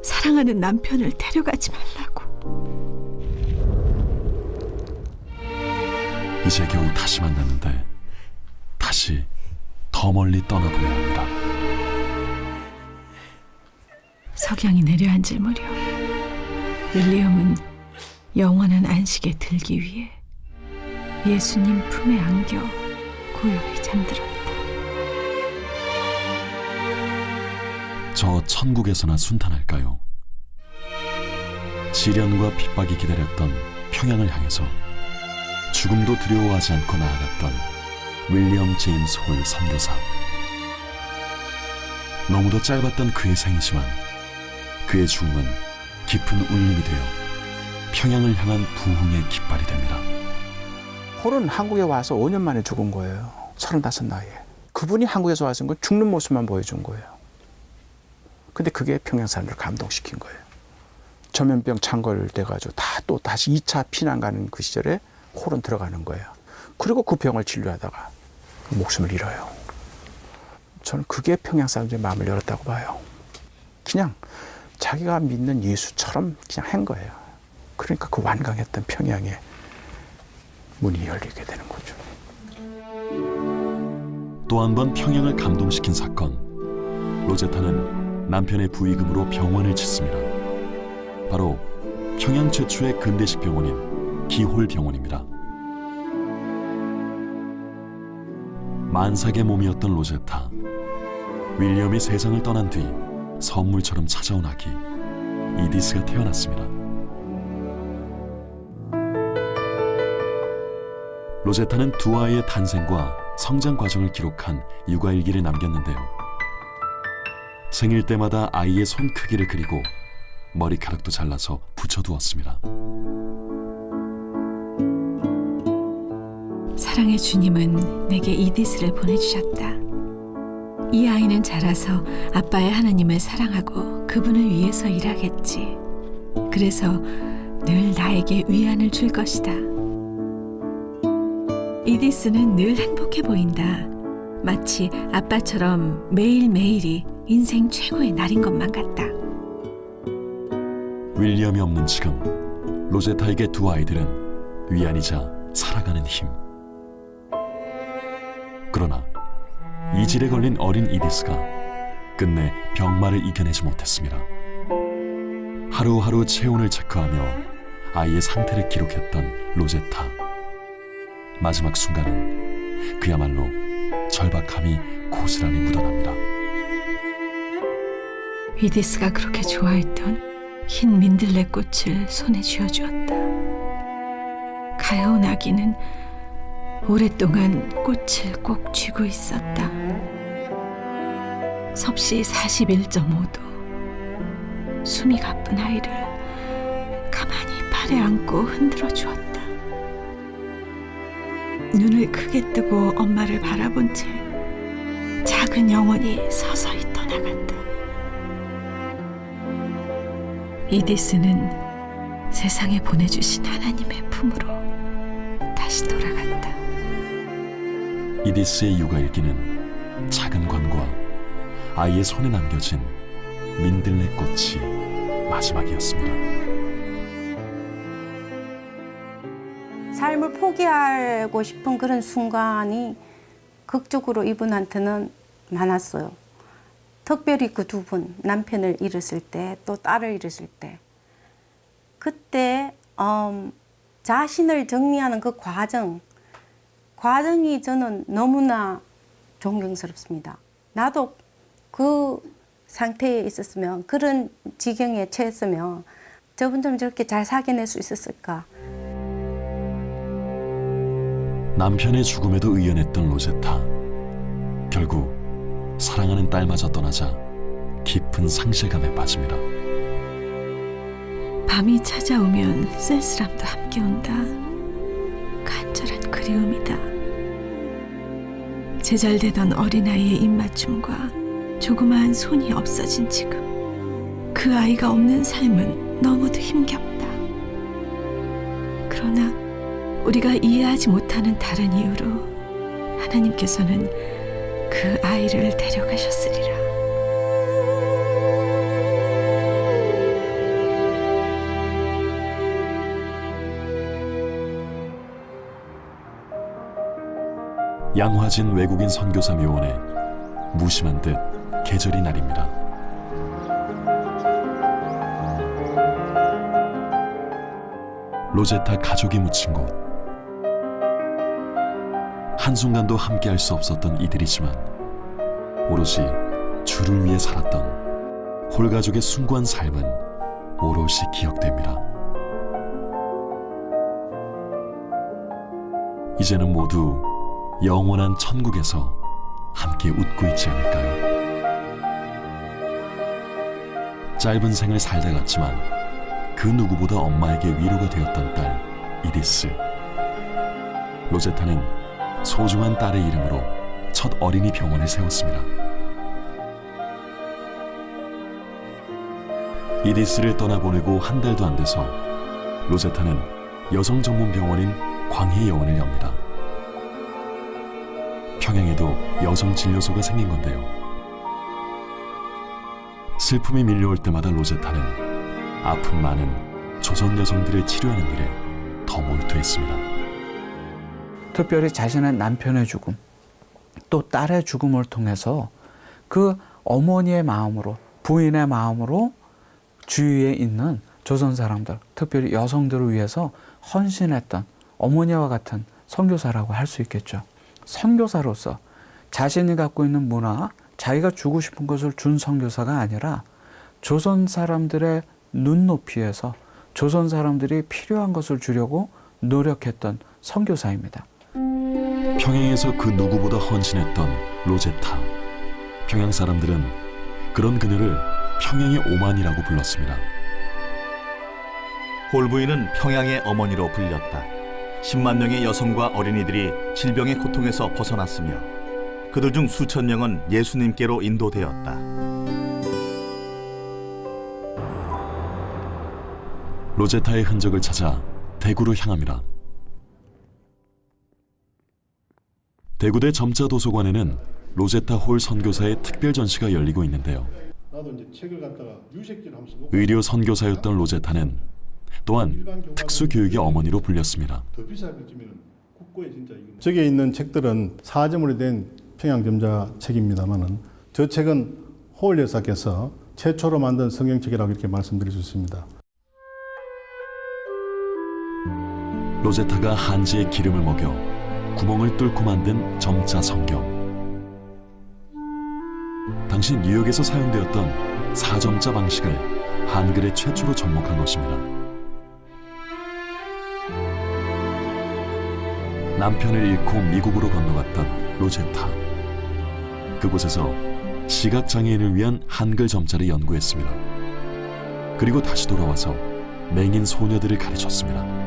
Speaker 6: 사랑하는 남편을 데려가지 말라고.
Speaker 1: 이제 겨우 다시 만났는데 다시 더 멀리 떠나보내야 합니다.
Speaker 6: 석양이 내려앉을 무렵 윌리엄은 영원한 안식에 들기 위해 예수님 품에 안겨 고요히 잠들었다.
Speaker 1: 저 천국에서나 순탄할까요? 시련과 핍박이 기다렸던 평양을 향해서 죽음도 두려워하지 않고 나아갔던 윌리엄 제임스 홀 선교사. 너무도 짧았던 그의 생이지만 그의 죽음은 깊은 울림이 되어 평양을 향한 부흥의 깃발이 됩니다.
Speaker 8: 홀은 한국에 와서 5년 만에 죽은 거예요. 35 나이에. 그분이 한국에서 와서 건 죽는 모습만 보여준 거예요. 근데 그게 평양 사람들을 감동시킨 거예요. 전염병 창궐돼가지고 또 다시 2차 피난 가는 그 시절에 홀은 들어가는 거예요. 그리고 그 병을 진료하다가 목숨을 잃어요. 저는 그게 평양 사람들의 마음을 열었다고 봐요. 그냥 자기가 믿는 예수처럼 그냥 한 거예요. 그러니까 그 완강했던 평양의 문이 열리게 되는 거죠.
Speaker 1: 또 한 번 평양을 감동시킨 사건. 로제타는 남편의 부의금으로 병원을 짓습니다. 바로 평양 최초의 근대식 병원인 기홀병원입니다. 만삭의 몸이었던 로제타. 윌리엄이 세상을 떠난 뒤 선물처럼 찾아온 아기 이디스가 태어났습니다. 로제타는 두 아이의 탄생과 성장 과정을 기록한 육아일기를 남겼는데요. 생일 때마다 아이의 손 크기를 그리고 머리카락도 잘라서 붙여두었습니다.
Speaker 6: 사랑의 주님은 내게 이디스를 보내주셨다. 이 아이는 자라서 아빠의 하나님을 사랑하고 그분을 위해서 일하겠지. 그래서 늘 나에게 위안을 줄 것이다. 이디스는 늘 행복해 보인다. 마치 아빠처럼 매일매일이 인생 최고의 날인 것만 같다.
Speaker 1: 윌리엄이 없는 지금 로제타에게 두 아이들은 위안이자 살아가는 힘. 그러나 이질에 걸린 어린 이디스가 끝내 병마를 이겨내지 못했습니다. 하루하루 체온을 체크하며 아이의 상태를 기록했던 로제타. 마지막 순간은 그야말로 절박함이 고스란히 묻어납니다.
Speaker 6: 이디스가 그렇게 좋아했던 흰 민들레 꽃을 손에 쥐어주었다. 가여운 아기는 오랫동안 꽃을 꼭 쥐고 있었다. 섭씨 41.5도. 숨이 가쁜 아이를 가만히 팔에 안고 흔들어 주었다. 눈을 크게 뜨고 엄마를 바라본 채 작은 영혼이 서서히 떠나간다. 이디스는 세상에 보내주신 하나님의 품으로 다시 돌아갔다.
Speaker 1: 이디스의 육아일기는 작은 관과 아이의 손에 남겨진 민들레 꽃이 마지막이었습니다.
Speaker 12: 삶을 포기하고 싶은 그런 순간이 극적으로 이분한테는 많았어요. 특별히 그 두 분, 남편을 잃었을 때, 또 딸을 잃었을 때. 그때 자신을 정리하는 그 과정이 저는 너무나 존경스럽습니다. 나도 그 상태에 있었으면, 그런 지경에 처했으면 저분처럼 저렇게 잘 사귀어낼 수 있었을까.
Speaker 1: 남편의 죽음에도 의연했던 로제타. 결국 사랑하는 딸마저 떠나자 깊은 상실감에 빠집니다.
Speaker 6: 밤이 찾아오면 쓸쓸함도 함께 온다. 간절한 그리움이다. 제잘되던 어린아이의 입맞춤과 조그마한 손이 없어진 지금, 그 아이가 없는 삶은 너무도 힘겹다. 그러나 우리가 이해하지 못하는 다른 이유로 하나님께서는 그 아이를 데려가셨으리라.
Speaker 1: 양화진 외국인 선교사 묘원에 무심한 듯 계절이 날입니다. 로제타 가족이 묻힌 곳. 한순간도 함께할 수 없었던 이들이지만 오롯이 주를 위해 살았던 홀가족의 숭고한 삶은 오롯이 기억됩니다. 이제는 모두 영원한 천국에서 함께 웃고 있지 않을까요? 짧은 생을 살다 갔지만 그 누구보다 엄마에게 위로가 되었던 딸 이디스. 로제타는 소중한 딸의 이름으로 첫 어린이 병원을 세웠습니다. 이디스를 떠나보내고 한 달도 안 돼서 로제타는 여성 전문 병원인 광해여원을 엽니다. 평양에도 여성 진료소가 생긴 건데요. 슬픔이 밀려올 때마다 로제타는 아픔 많은 조선 여성들을 치료하는 일에 더 몰두했습니다.
Speaker 8: 특별히 자신의 남편의 죽음, 또 딸의 죽음을 통해서 그 어머니의 마음으로, 부인의 마음으로 주위에 있는 조선 사람들, 특별히 여성들을 위해서 헌신했던 어머니와 같은 선교사라고 할 수 있겠죠. 선교사로서 자신이 갖고 있는 문화, 자기가 주고 싶은 것을 준 선교사가 아니라 조선 사람들의 눈높이에서 조선 사람들이 필요한 것을 주려고 노력했던 선교사입니다.
Speaker 1: 평양에서 그 누구보다 헌신했던 로제타. 평양 사람들은 그런 그녀를 평양의 오만이라고 불렀습니다.
Speaker 7: 홀부인은 평양의 어머니로 불렸다. 10만 명의 여성과 어린이들이 질병의 고통에서 벗어났으며 그들 중 수천 명은 예수님께로 인도되었다.
Speaker 1: 로제타의 흔적을 찾아 대구로 향합니다. 대구대 점자도서관에는 로제타 홀 선교사의 특별 전시가 열리고 있는데요. 의료 선교사였던 로제타는 또한 특수교육의 어머니로 불렸습니다.
Speaker 19: 저기에 있는 책들은 사점으로 된 평양점자 책입니다만은 저 책은 홀 여사께서 최초로 만든 성경책이라고 이렇게 말씀드릴 수 있습니다.
Speaker 1: 로제타가 한지에 기름을 먹여 구멍을 뚫고 만든 점자 성경. 당시 뉴욕에서 사용되었던 사점자 방식을 한글에 최초로 접목한 것입니다. 남편을 잃고 미국으로 건너갔던 로제타. 그곳에서 시각장애인을 위한 한글 점자를 연구했습니다. 그리고 다시 돌아와서 맹인 소녀들을 가르쳤습니다.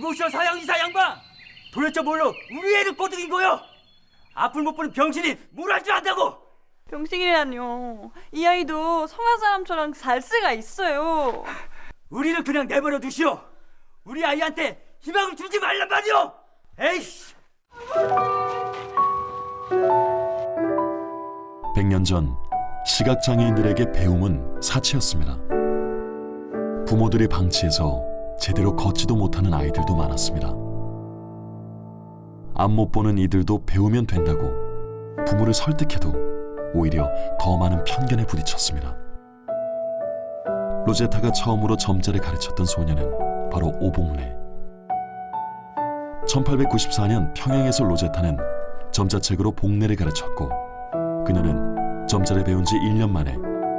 Speaker 14: 이보시오 사양이사 양반! 도대체 뭘로 우리 애를 꼬드긴 거요? 앞을 못 보는 병신이 뭘 할 줄 안다고!
Speaker 18: 병식이라뇨. 이 아이도 성한 사람처럼 살 수가 있어요.
Speaker 14: 우리는 그냥 내버려 두시오. 우리 아이한테 희망을 주지 말란 말이오. 에이씨.
Speaker 1: 100년 전 시각장애인들에게 배움은 사치였습니다. 부모들의 방치에서 제대로 걷지도 못하는 아이들도 많았습니다. 앞 못 보는 이들도 배우면 된다고 부모를 설득해도 오히려 더 많은 편견에 부딪혔습니다. 로제타가 처음으로 점자를 가르쳤던 소녀는 바로 오봉래. 1894년 평양에서 로제타는 점자책으로 봉래를 가르쳤고 그녀는 점자를 배운 지 1년 만에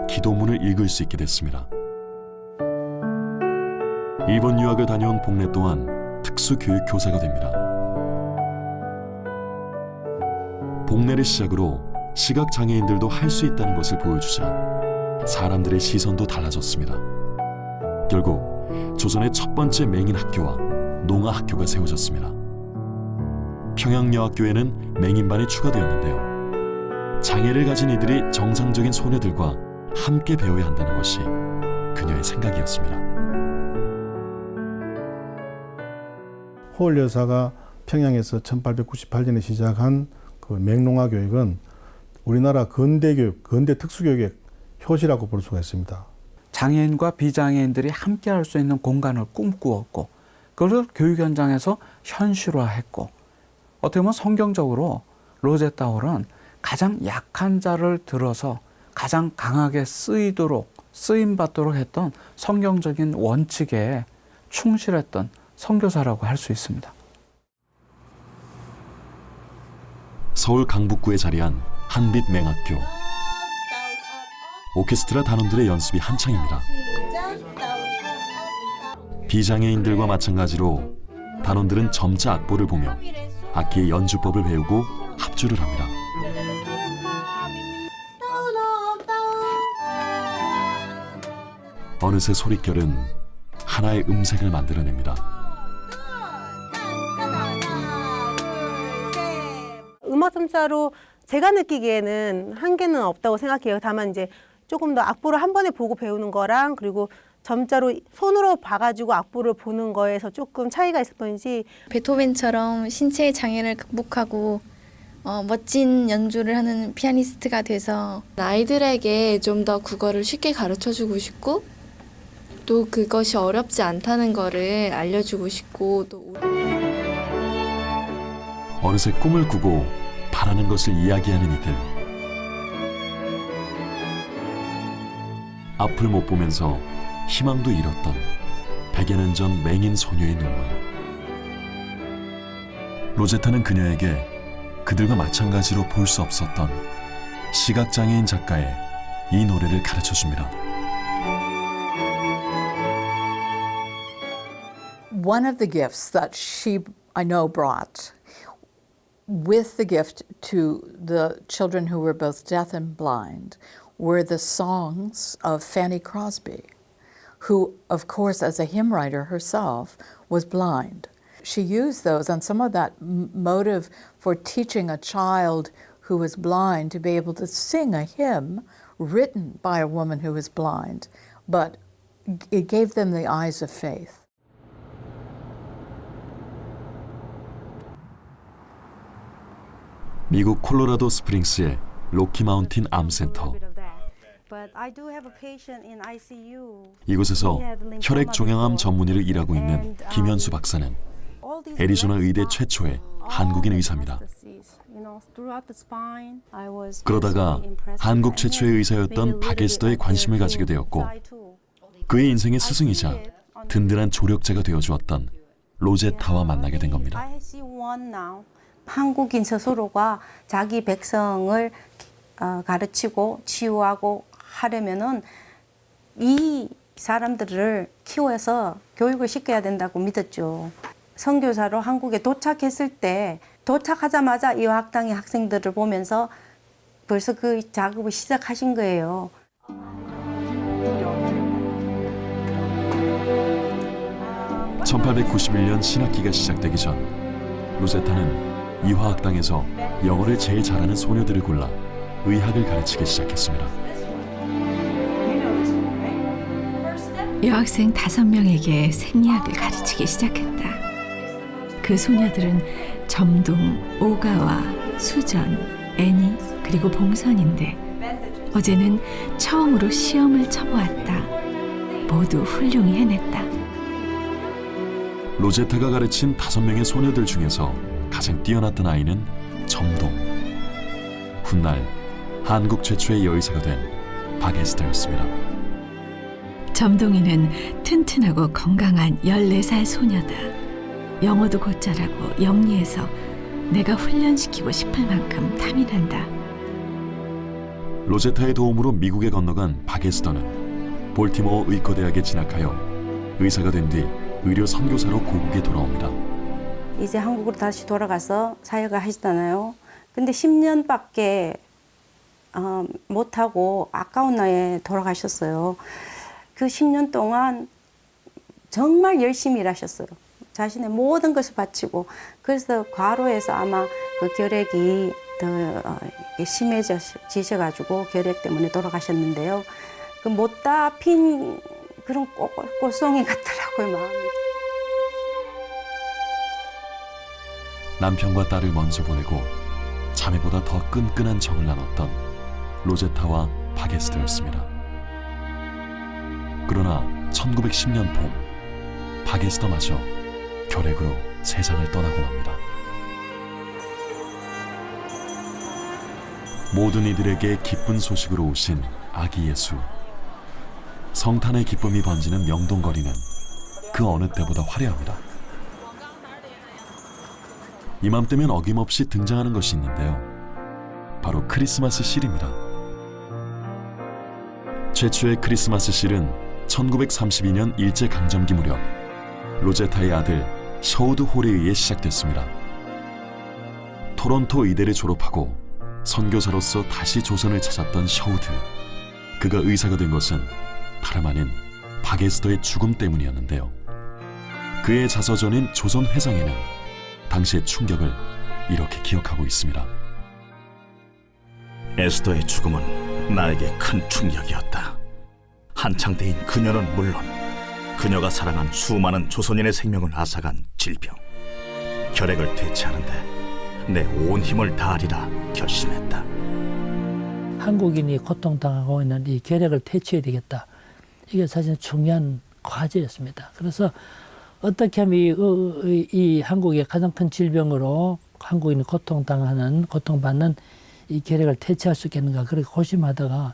Speaker 1: 기도문을 읽을 수 있게 됐습니다. 일본 유학을 다녀온 봉래 또한 특수교육 교사가 됩니다. 봉래를 시작으로 시각장애인들도 할 수 있다는 것을 보여주자 사람들의 시선도 달라졌습니다. 결국 조선의 첫 번째 맹인 학교와 농아 학교가 세워졌습니다. 평양여학교에는 맹인반이 추가되었는데요. 장애를 가진 이들이 정상적인 소녀들과 함께 배워야 한다는 것이 그녀의 생각이었습니다.
Speaker 19: 호월 여사가 평양에서 1898년에 시작한 그 맹농아 교육은 우리나라 근대 교육, 근대 특수교육의 효시라고 볼 수가 있습니다.
Speaker 8: 장애인과 비장애인들이 함께 할 수 있는 공간을 꿈꾸었고 그걸 교육 현장에서 현실화했고 어떻게 보면 성경적으로 로제타 홀은 가장 약한 자를 들어서 가장 강하게 쓰임받도록 했던 성경적인 원칙에 충실했던 선교사라고 할 수 있습니다.
Speaker 1: 서울 강북구에 자리한 한빛 맹학교. 오케스트라 단원들의 연습이 한창입니다. 비장애인들과 마찬가지로 단원들은 점자 악보를 보며 악기의 연주법을 배우고 합주를 합니다. 어느새 소릿결은 하나의 음색을 만들어냅니다.
Speaker 20: 음악 점자로 제가 느끼기에는 한계는 없다고 생각해요. 다만 이제 조금 더 악보를 한 번에 보고 배우는 거랑 그리고 점자로 손으로 봐가지고 악보를 보는 거에서 조금 차이가 있을 뿐이지.
Speaker 21: 베토벤처럼 신체의 장애를 극복하고 멋진 연주를 하는 피아니스트가 돼서 아이들에게 좀 더 국어를 쉽게 가르쳐주고 싶고 또 그것이 어렵지 않다는 거를 알려주고 싶고 또
Speaker 1: 어느새 꿈을 꾸고 바라는 것을 이야기하는 이들. 앞을 못 보면서 희망도 잃었던 100여 년 전 맹인 소녀의 눈물. 로제타는 그녀에게 그들과 마찬가지로 볼 수 없었던 시각장애인 작가의 이 노래를 가르쳐줍니다.
Speaker 9: One of the gifts that she, I know, brought with the gift to the children who were both deaf and blind were the songs of Fanny Crosby, who, of course, as a hymn writer herself, was blind. She used those, and some of that motive for teaching a child who was blind to be able to sing a hymn written by a woman who was blind, but it gave them the eyes of faith.
Speaker 1: 미국 콜로라도 스프링스의 로키 마운틴 암센터. 이곳에서 혈액 종양암 전문의를 일하고 있는 김현수 박사는 애리조나 의대 최초의 한국인 의사입니다. 그러다가 한국 최초의 의사였던 박에스더에 관심을 가지게 되었고 그의 인생의 스승이자 든든한 조력자가 되어주었던 로제타와 만나게 된 겁니다.
Speaker 12: 한국인 스스로가 자기 백성을 가르치고 치유하고 하려면은 이 사람들을 키워서 교육을 시켜야 된다고 믿었죠. 선교사로 한국에 도착했을 때 도착하자마자 이 학당의 학생들을 보면서 벌써 그 작업을 시작하신 거예요.
Speaker 1: 1891년 신학기가 시작되기 전 로제타는 이화학당에서 영어를 제일 잘하는 소녀들을 골라 의학을 가르치기 시작했습니다.
Speaker 6: 여학생 5명에게 생리학을 가르치기 시작했다. 그 소녀들은 점동, 오가와, 수전, 애니, 그리고 봉선인데 어제는 처음으로 시험을 쳐보았다. 모두 훌륭히 해냈다.
Speaker 1: 로제타가 가르친 5명의 소녀들 중에서 가장 뛰어났던 아이는 점동. 훗날 한국 최초의 여의사가 된 박에스터였습니다.
Speaker 6: 점동이는 튼튼하고 건강한 14살 소녀다. 영어도 곧잘하고 영리해서 내가 훈련시키고 싶을 만큼 탐이 난다.
Speaker 1: 로제타의 도움으로 미국에 건너간 박에스터는 볼티모어 의과대학에 진학하여 의사가 된 뒤 의료 선교사로 고국에 돌아옵니다.
Speaker 12: 이제 한국으로 다시 돌아가서 사역을 하시잖아요. 근데 10년밖에 못하고 아까운 나이에 돌아가셨어요. 그 10년 동안 정말 열심히 일하셨어요. 자신의 모든 것을 바치고. 그래서 과로해서 아마 그 결핵이 더 심해지셔가지고 결핵 때문에 돌아가셨는데요. 그 못다 핀 그런 꽃송이 같더라고요, 마음이.
Speaker 1: 남편과 딸을 먼저 보내고 자매보다 더 끈끈한 정을 나눴던 로제타와 박에스터였습니다. 그러나 1910년 봄 박에스터마저 결핵으로 세상을 떠나고 맙니다. 모든 이들에게 기쁜 소식으로 오신 아기 예수. 성탄의 기쁨이 번지는 명동거리는 그 어느 때보다 화려합니다. 이맘때면 어김없이 등장하는 것이 있는데요. 바로 크리스마스 실입니다. 최초의 크리스마스 실은 1932년 일제강점기 무렵 로제타의 아들 셔우드 홀에 의해 시작됐습니다. 토론토 의대를 졸업하고 선교사로서 다시 조선을 찾았던 셔우드. 그가 의사가 된 것은 다름 아닌 박에스터의 죽음 때문이었는데요. 그의 자서전인 조선회상에는 당시의 충격을 이렇게 기억하고 있습니다.
Speaker 7: 에스더의 죽음은 나에게 큰 충격이었다. 한창 때인 그녀는 물론 그녀가 사랑한 수많은 조선인의 생명을 앗아간 질병, 결핵을 퇴치하는데 내 온 힘을 다하리라 결심했다.
Speaker 13: 한국인이 고통당하고 있는 이 결핵을 퇴치해야 되겠다. 이게 사실 중요한 과제였습니다. 그래서 어떻게 하면 이 한국의 가장 큰 질병으로 한국인이 고통받는 이 결핵을 퇴치할 수 있겠는가 그렇게 고심하다가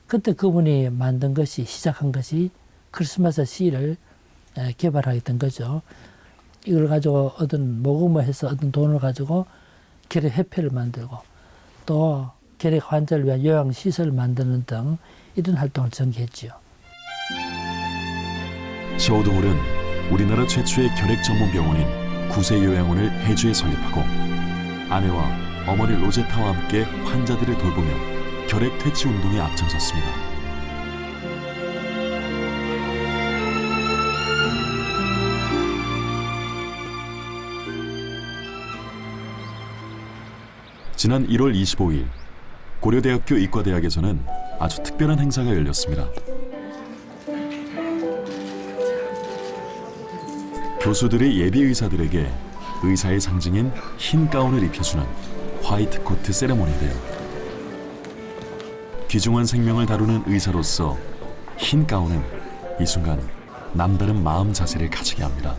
Speaker 13: 그때 그분이 만든 것이 시작한 것이 크리스마스 시를 개발하게 된 거죠. 이걸 가지고 모금을 해서 얻은 돈을 가지고 결핵 협회를 만들고 또 결핵 환자를 위한 요양시설을 만드는 등 이런 활동을 전개했지요.
Speaker 1: 셔우드 홀은 우리나라 최초의 결핵 전문 병원인 구세요양원을 해주에 설립하고 아내와 어머니 로제타와 함께 환자들을 돌보며 결핵 퇴치 운동에 앞장섰습니다. 지난 1월 25일 고려대학교 의과대학에서는 아주 특별한 행사가 열렸습니다. 교수들의 예비 의사들에게 의사의 상징인 흰 가운을 입혀주는 화이트 코트 세레모니인데요. 귀중한 생명을 다루는 의사로서 흰 가운은 이 순간 남다른 마음 자세를 가지게 합니다.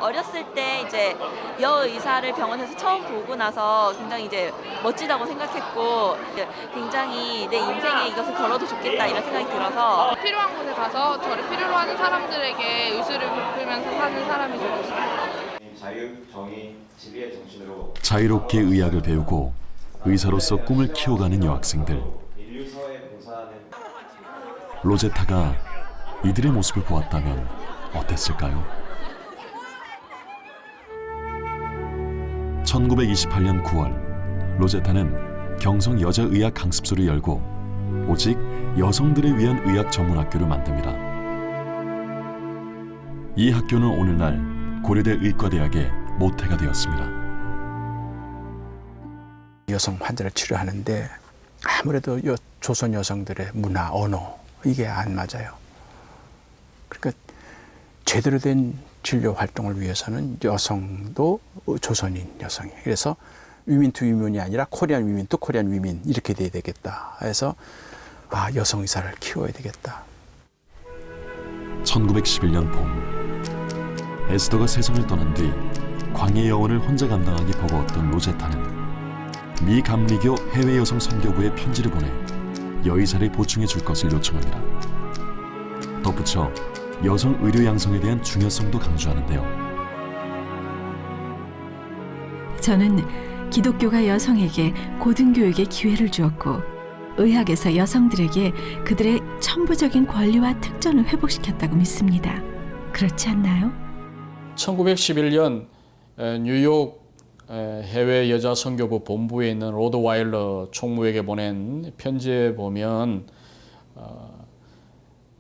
Speaker 18: 어렸을 때 이제 여의사를 병원에서 처음 보고 나서 굉장히 이제 멋지다고 생각했고 굉장히 내 인생에 이것을 걸어도 좋겠다 이런 생각이 들어서
Speaker 3: 필요한 곳에 가서 저를 필요로 하는 사람들에게 의술을 베풀면서 사는 사람이 되고 싶어요.
Speaker 10: 자유, 정의, 진리의 정신으로
Speaker 1: 자유롭게 의학을 배우고 의사로서 꿈을 키워가는 여학생들. 로제타가 이들의 모습을 보았다면 어땠을까요? 1928년 9월 로제타는 경성 여자의학 강습소를 열고 오직 여성들을 위한 의학 전문학교를 만듭니다. 이 학교는 오늘날 고려대 의과대학의 모태가 되었습니다.
Speaker 8: 여성 환자를 치료하는데 아무래도 조선 여성들의 문화, 언어 이게 안 맞아요. 그러니까 제대로 된 진료 활동을 위해서는 여성도 조선인 여성이. 그래서 위민 투 위민이 아니라 코리안 위민 투 코리안 위민 이렇게 돼야 되겠다. 해서 여성 의사를 키워야 되겠다.
Speaker 1: 1911년 봄 에스더가 세상을 떠난 뒤 광해 여원을 혼자 감당하기 버거웠던 로제타는 미 감리교 해외 여성 선교부에 편지를 보내 여의사를 보충해 줄 것을 요청합니다. 덧붙여 여성 의료 양성에 대한 중요성도 강조하는데요.
Speaker 6: 저는 기독교가 여성에게 고등교육의 기회를 주었고 의학에서 여성들에게 그들의 천부적인 권리와 특권을 회복시켰다고 믿습니다. 그렇지 않나요?
Speaker 16: 1911년 뉴욕 해외 여자 선교부 본부에 있는 로드와일러 총무에게 보낸 편지에 보면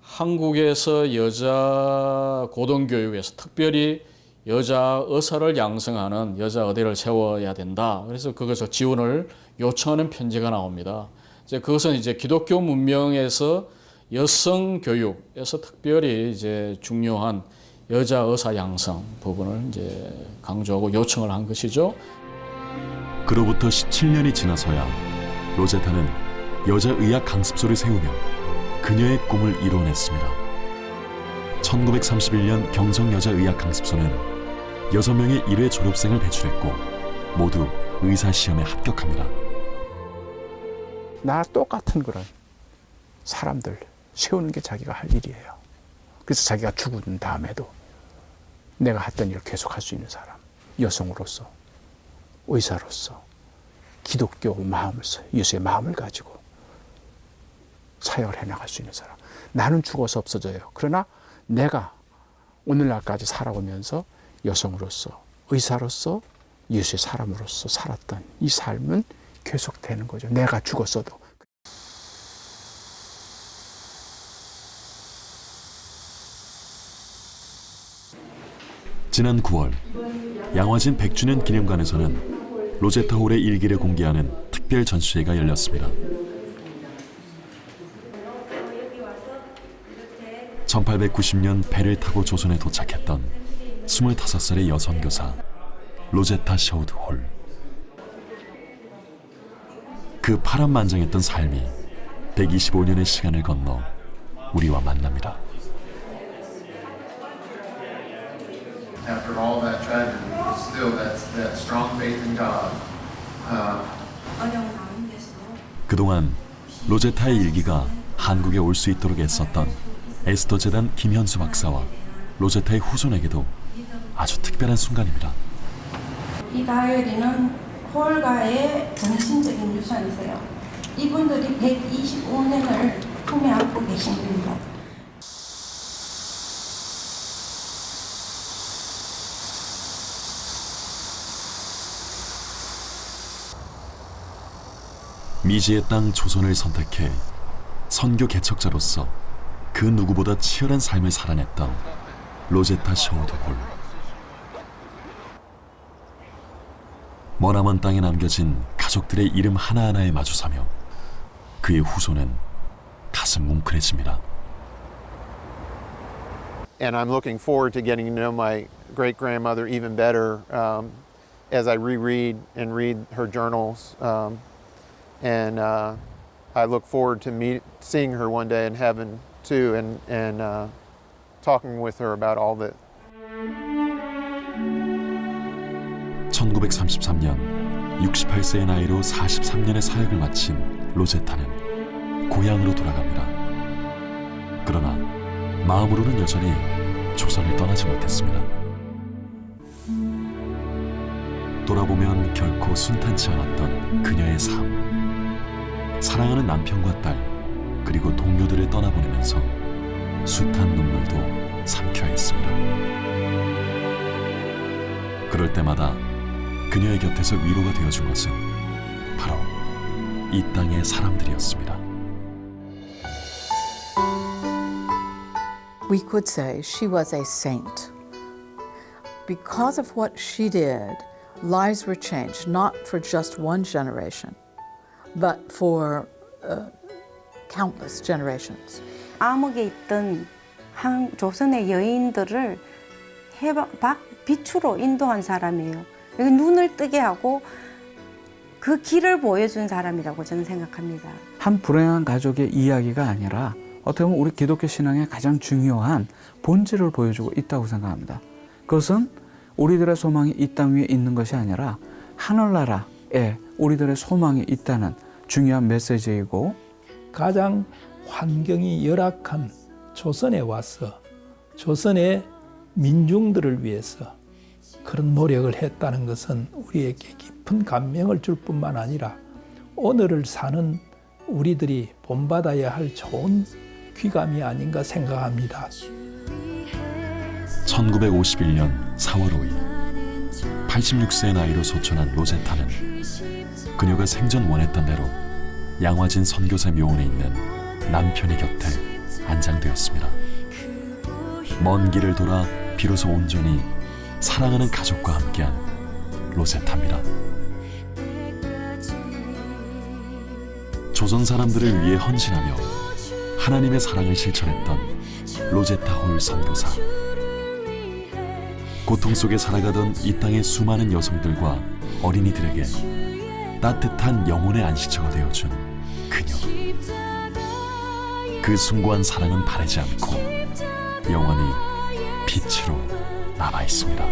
Speaker 16: 한국에서 여자 고등교육에서 특별히 여자 의사를 양성하는 여자 의대를 세워야 된다. 그래서 그것을 지원을 요청하는 편지가 나옵니다. 그것은 이제 기독교 문명에서 여성 교육에서 특별히 이제 중요한 여자 의사 양성 부분을 이제 강조하고 요청을 한 것이죠.
Speaker 1: 그로부터 17년이 지나서야 로제타는 여자 의학 강습소를 세우며 그녀의 꿈을 이뤄냈습니다. 1931년 경성 여자 의학 강습소는 6명의 1회 졸업생을 배출했고 모두 의사 시험에 합격합니다.
Speaker 8: 나 똑같은 그런 사람들 세우는 게 자기가 할 일이에요. 그래서 자기가 죽은 다음에도 내가 했던 일을 계속할 수 있는 사람, 여성으로서, 의사로서, 기독교 마음을, 예수의 마음을 가지고 사역을 해나갈 수 있는 사람. 나는 죽어서 없어져요. 그러나 내가 오늘날까지 살아오면서 여성으로서, 의사로서, 예수의 사람으로서 살았던 이 삶은 계속되는 거죠. 내가 죽었어도.
Speaker 1: 지난 9월 양화진 100주년 기념관에서는 로제타 홀의 일기를 공개하는 특별 전시회가 열렸습니다. 1890년 배를 타고 조선에 도착했던 25살의 여선교사 로제타 셔우드 홀. 그 파란만장했던 삶이 125년의 시간을 건너 우리와 만납니다.
Speaker 4: After all that tragedy, still that strong faith in God.
Speaker 1: 그동안 로제타의 일기가 한국에 올 수 있도록 애썼던 에스더 재단 김현수 박사와 로제타의 후손에게도 아주 특별한 순간입니다.
Speaker 22: 이 다이어리는 홀가의 정신적인 유산이세요. 이분들이 125년을 품에 안고 계신 겁니다.
Speaker 1: 미지의 땅 조선을 선택해 선교 개척자로서 그 누구보다 치열한 삶을 살아냈던 로제타 셔우드 홀. 머나먼 땅에 남겨진 가족들의 이름 하나하나에 마주서며 그의 후손은 가슴 뭉클해집니다.
Speaker 23: And I'm looking forward to getting to know my great-grandmother even better as I reread and read her journals. And I look forward to seeing her one day in heaven too, and talking with her about all that.
Speaker 1: 1933년 68세의 나이로 43년의 사역을 마친 로제타는 고향으로 돌아갑니다. 그러나 마음으로는 여전히 조선을 떠나지 못했습니다. 돌아보면 결코 순탄치 않았던 그녀의 삶. 사랑하는 남편과 딸 그리고 동료들을 떠나보내면서 숱한 눈물도 삼켜야 했습니다. 그럴 때마다 그녀의 곁에서 위로가 되어준 것은 바로 이 땅의 사람들이었습니다.
Speaker 9: we could say she was a saint. Because of what she did, lives were changed, not for just one generation, but for countless generations.
Speaker 12: 암흑에 있던 조선의 여인들을 빛으로 인도한 사람이에요. 여기 눈을 뜨게 하고 그 길을 보여준 사람이라고 저는 생각합니다.
Speaker 2: 한 불행한 가족의 이야기가 아니라 어떻게 보면 우리 기독교 신앙의 가장 중요한 본질을 보여주고 있다고 생각합니다. 그것은 우리들의 소망이 이 땅 위에 있는 것이 아니라 하늘나라에 우리들의 소망이 있다는 중요한 메시지이고,
Speaker 5: 가장 환경이 열악한 조선에 와서 조선의 민중들을 위해서 그런 노력을 했다는 것은 우리에게 깊은 감명을 줄 뿐만 아니라 오늘을 사는 우리들이 본받아야 할 좋은 귀감이 아닌가 생각합니다.
Speaker 1: 1951년 4월 5일 86세의 나이로 소천한 로제타는 그녀가 생전 원했던 대로 양화진 선교사 묘원에 있는 남편의 곁에 안장되었습니다. 먼 길을 돌아 비로소 온전히 사랑하는 가족과 함께한 로제타입니다. 조선 사람들을 위해 헌신하며 하나님의 사랑을 실천했던 로제타 홀 선교사. 고통 속에 살아가던 이 땅의 수많은 여성들과 어린이들에게 따뜻한 영혼의 안식처가 되어준 그녀. 그 숭고한 사랑은 바래지 않고 영원히 빛으로 남아 있습니다.